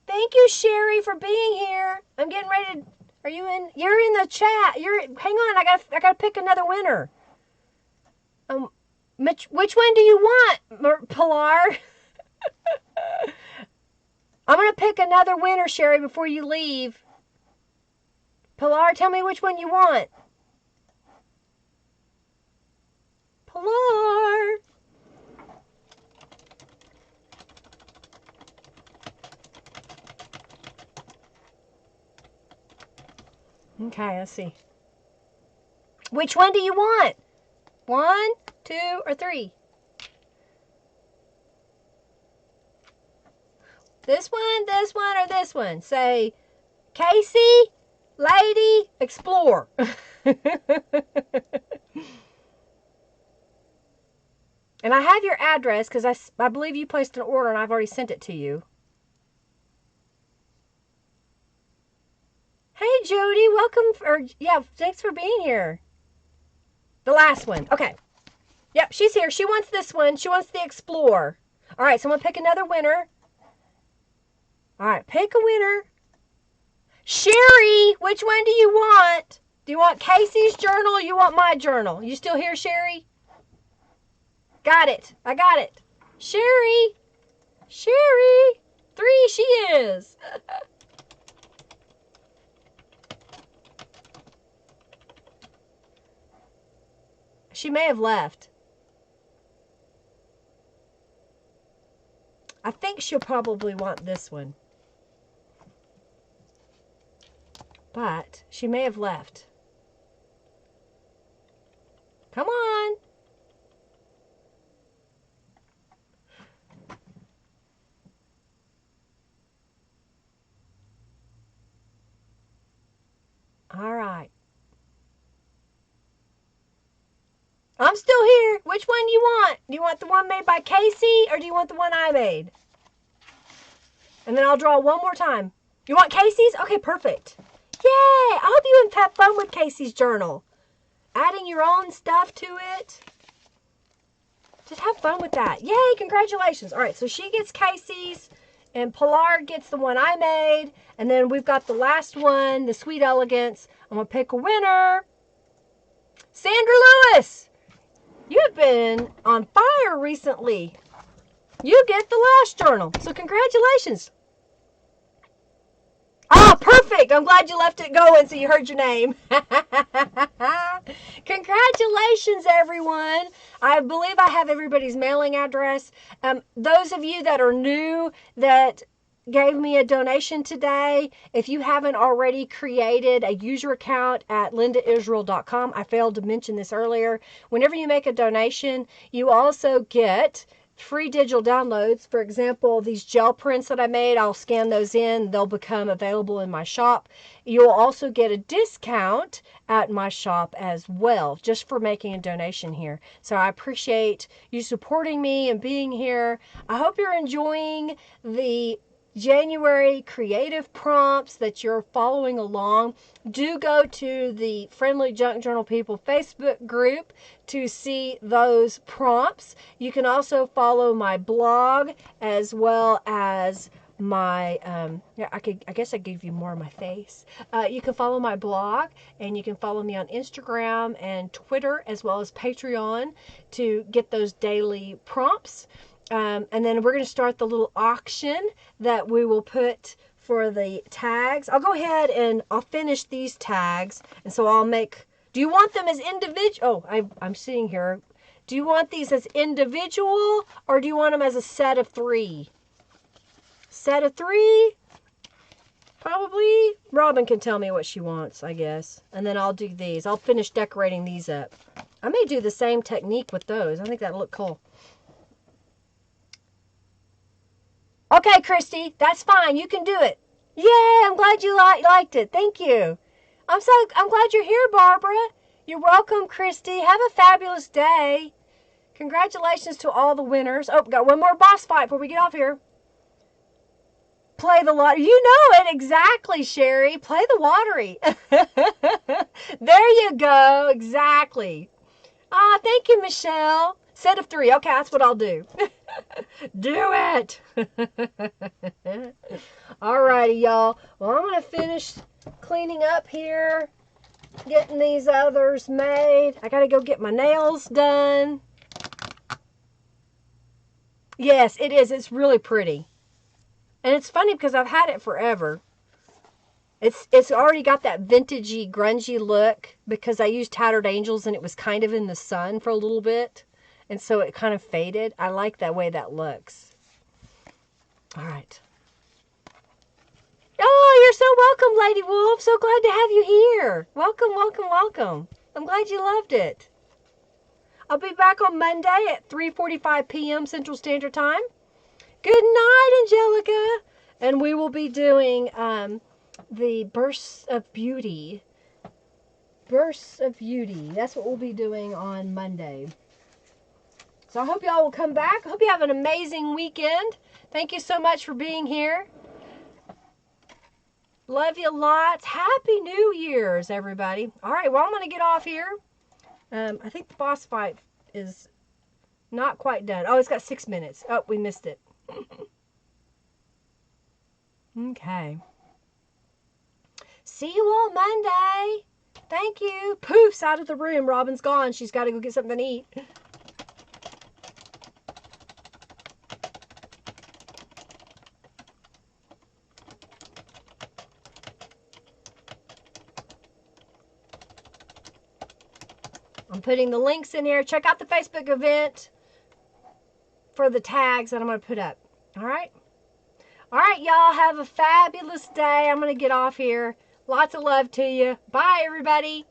Thank you, Sherry, for being here. I'm getting ready to... Are you in? You're in the chat. Hang on. I gotta pick another winner. Which one do you want, Pilar? I'm gonna pick another winner, Sherry, before you leave. Pilar, tell me which one you want. Pilar. Okay, let's see. Which one do you want? 1, 2, or 3? This one, or this one? Say, Casey, Lady, Explore. And I have your address because I believe you placed an order and I've already sent it to you. Hey, Jody, welcome. Thanks for being here. The last one. Okay. Yep, she's here. She wants this one. She wants the Explore. All right, so I'm going to pick another winner. All right, pick a winner. Sherry, which one do you want? Do you want Casey's journal or you want my journal? You still here, Sherry? Got it. I got it. Sherry. 3 she is. She may have left. I think she'll probably want this one. But she may have left. Come on. All right. I'm still here. Which one do you want? Do you want the one made by Casey or do you want the one I made? And then I'll draw one more time. You want Casey's? Okay, perfect. Yay! I hope you have fun with Casey's journal. Adding your own stuff to it. Just have fun with that. Yay, congratulations. All right, so she gets Casey's and Pilar gets the one I made. And then we've got the last one, the Sweet Elegance. I'm going to pick a winner. Sandra Lewis, you have been on fire recently. You get the last journal. So congratulations. Oh, perfect. I'm glad you left it going so you heard your name. Congratulations, everyone. I believe I have everybody's mailing address. Those of you that are new that gave me a donation today, if you haven't already created a user account at lindaisrael.com, I failed to mention this earlier. Whenever you make a donation, you also get free digital downloads. For example, these gel prints that I made, I'll scan those in. They'll become available in my shop. You'll also get a discount at my shop as well, just for making a donation here. So I appreciate you supporting me and being here. I hope you're enjoying the January creative prompts, that you're following along. Do go to the Friendly Junk Journal People Facebook group to see those prompts. You can also follow my blog as well as my I guess I gave you more of my face. You can follow my blog and you can follow me on Instagram and Twitter as well as Patreon to get those daily prompts. And then we're going to start the little auction that we will put for the tags. I'll go ahead and I'll finish these tags. And so I'll make Do you want them as individual? Oh, I'm seeing here. Do you want these as individual or do you want them as a set of 3? Set of 3? Probably. Robin can tell me what she wants, I guess. And then I'll do these. I'll finish decorating these up. I may do the same technique with those. I think that'll look cool. Okay, Christy, that's fine. You can do it. Yay, I'm glad you liked it. Thank you. I'm glad you're here, Barbara. You're welcome, Christy. Have a fabulous day. Congratulations to all the winners. Oh, got one more boss fight before we get off here. Play the lottery. You know it exactly, Sherry. Play the lottery. There you go. Exactly. Ah, thank you, Michelle. Set of 3. Okay, that's what I'll do. Do it. Alrighty, y'all. Well, I'm going to finish cleaning up here, getting these others made. I got to go get my nails done. Yes, it is. It's really pretty. And it's funny because I've had it forever. It's already got that vintagey, grungy look because I used Tattered Angels and it was kind of in the sun for a little bit. And so it kind of faded. I like that way that looks. All right. Oh, you're so welcome, Lady Wolf. So glad to have you here. Welcome, welcome, welcome. I'm glad you loved it. I'll be back on Monday at 3:45 p.m. Central Standard Time. Good night, Angelica. And we will be doing the Bursts of Beauty. Bursts of Beauty. That's what we'll be doing on Monday. So I hope y'all will come back. I hope you have an amazing weekend. Thank you so much for being here. Love you lots. Happy New Year's, everybody. All right, well, I'm going to get off here. I think the boss fight is not quite done. Oh, it's got 6 minutes. Oh, we missed it. Okay. See you all Monday. Thank you. Poof's out of the room. Robin's gone. She's got to go get something to eat. I'm putting the links in here. Check out the Facebook event for the tags that I'm going to put up. All right? All right, y'all. Have a fabulous day. I'm going to get off here. Lots of love to you. Bye, everybody.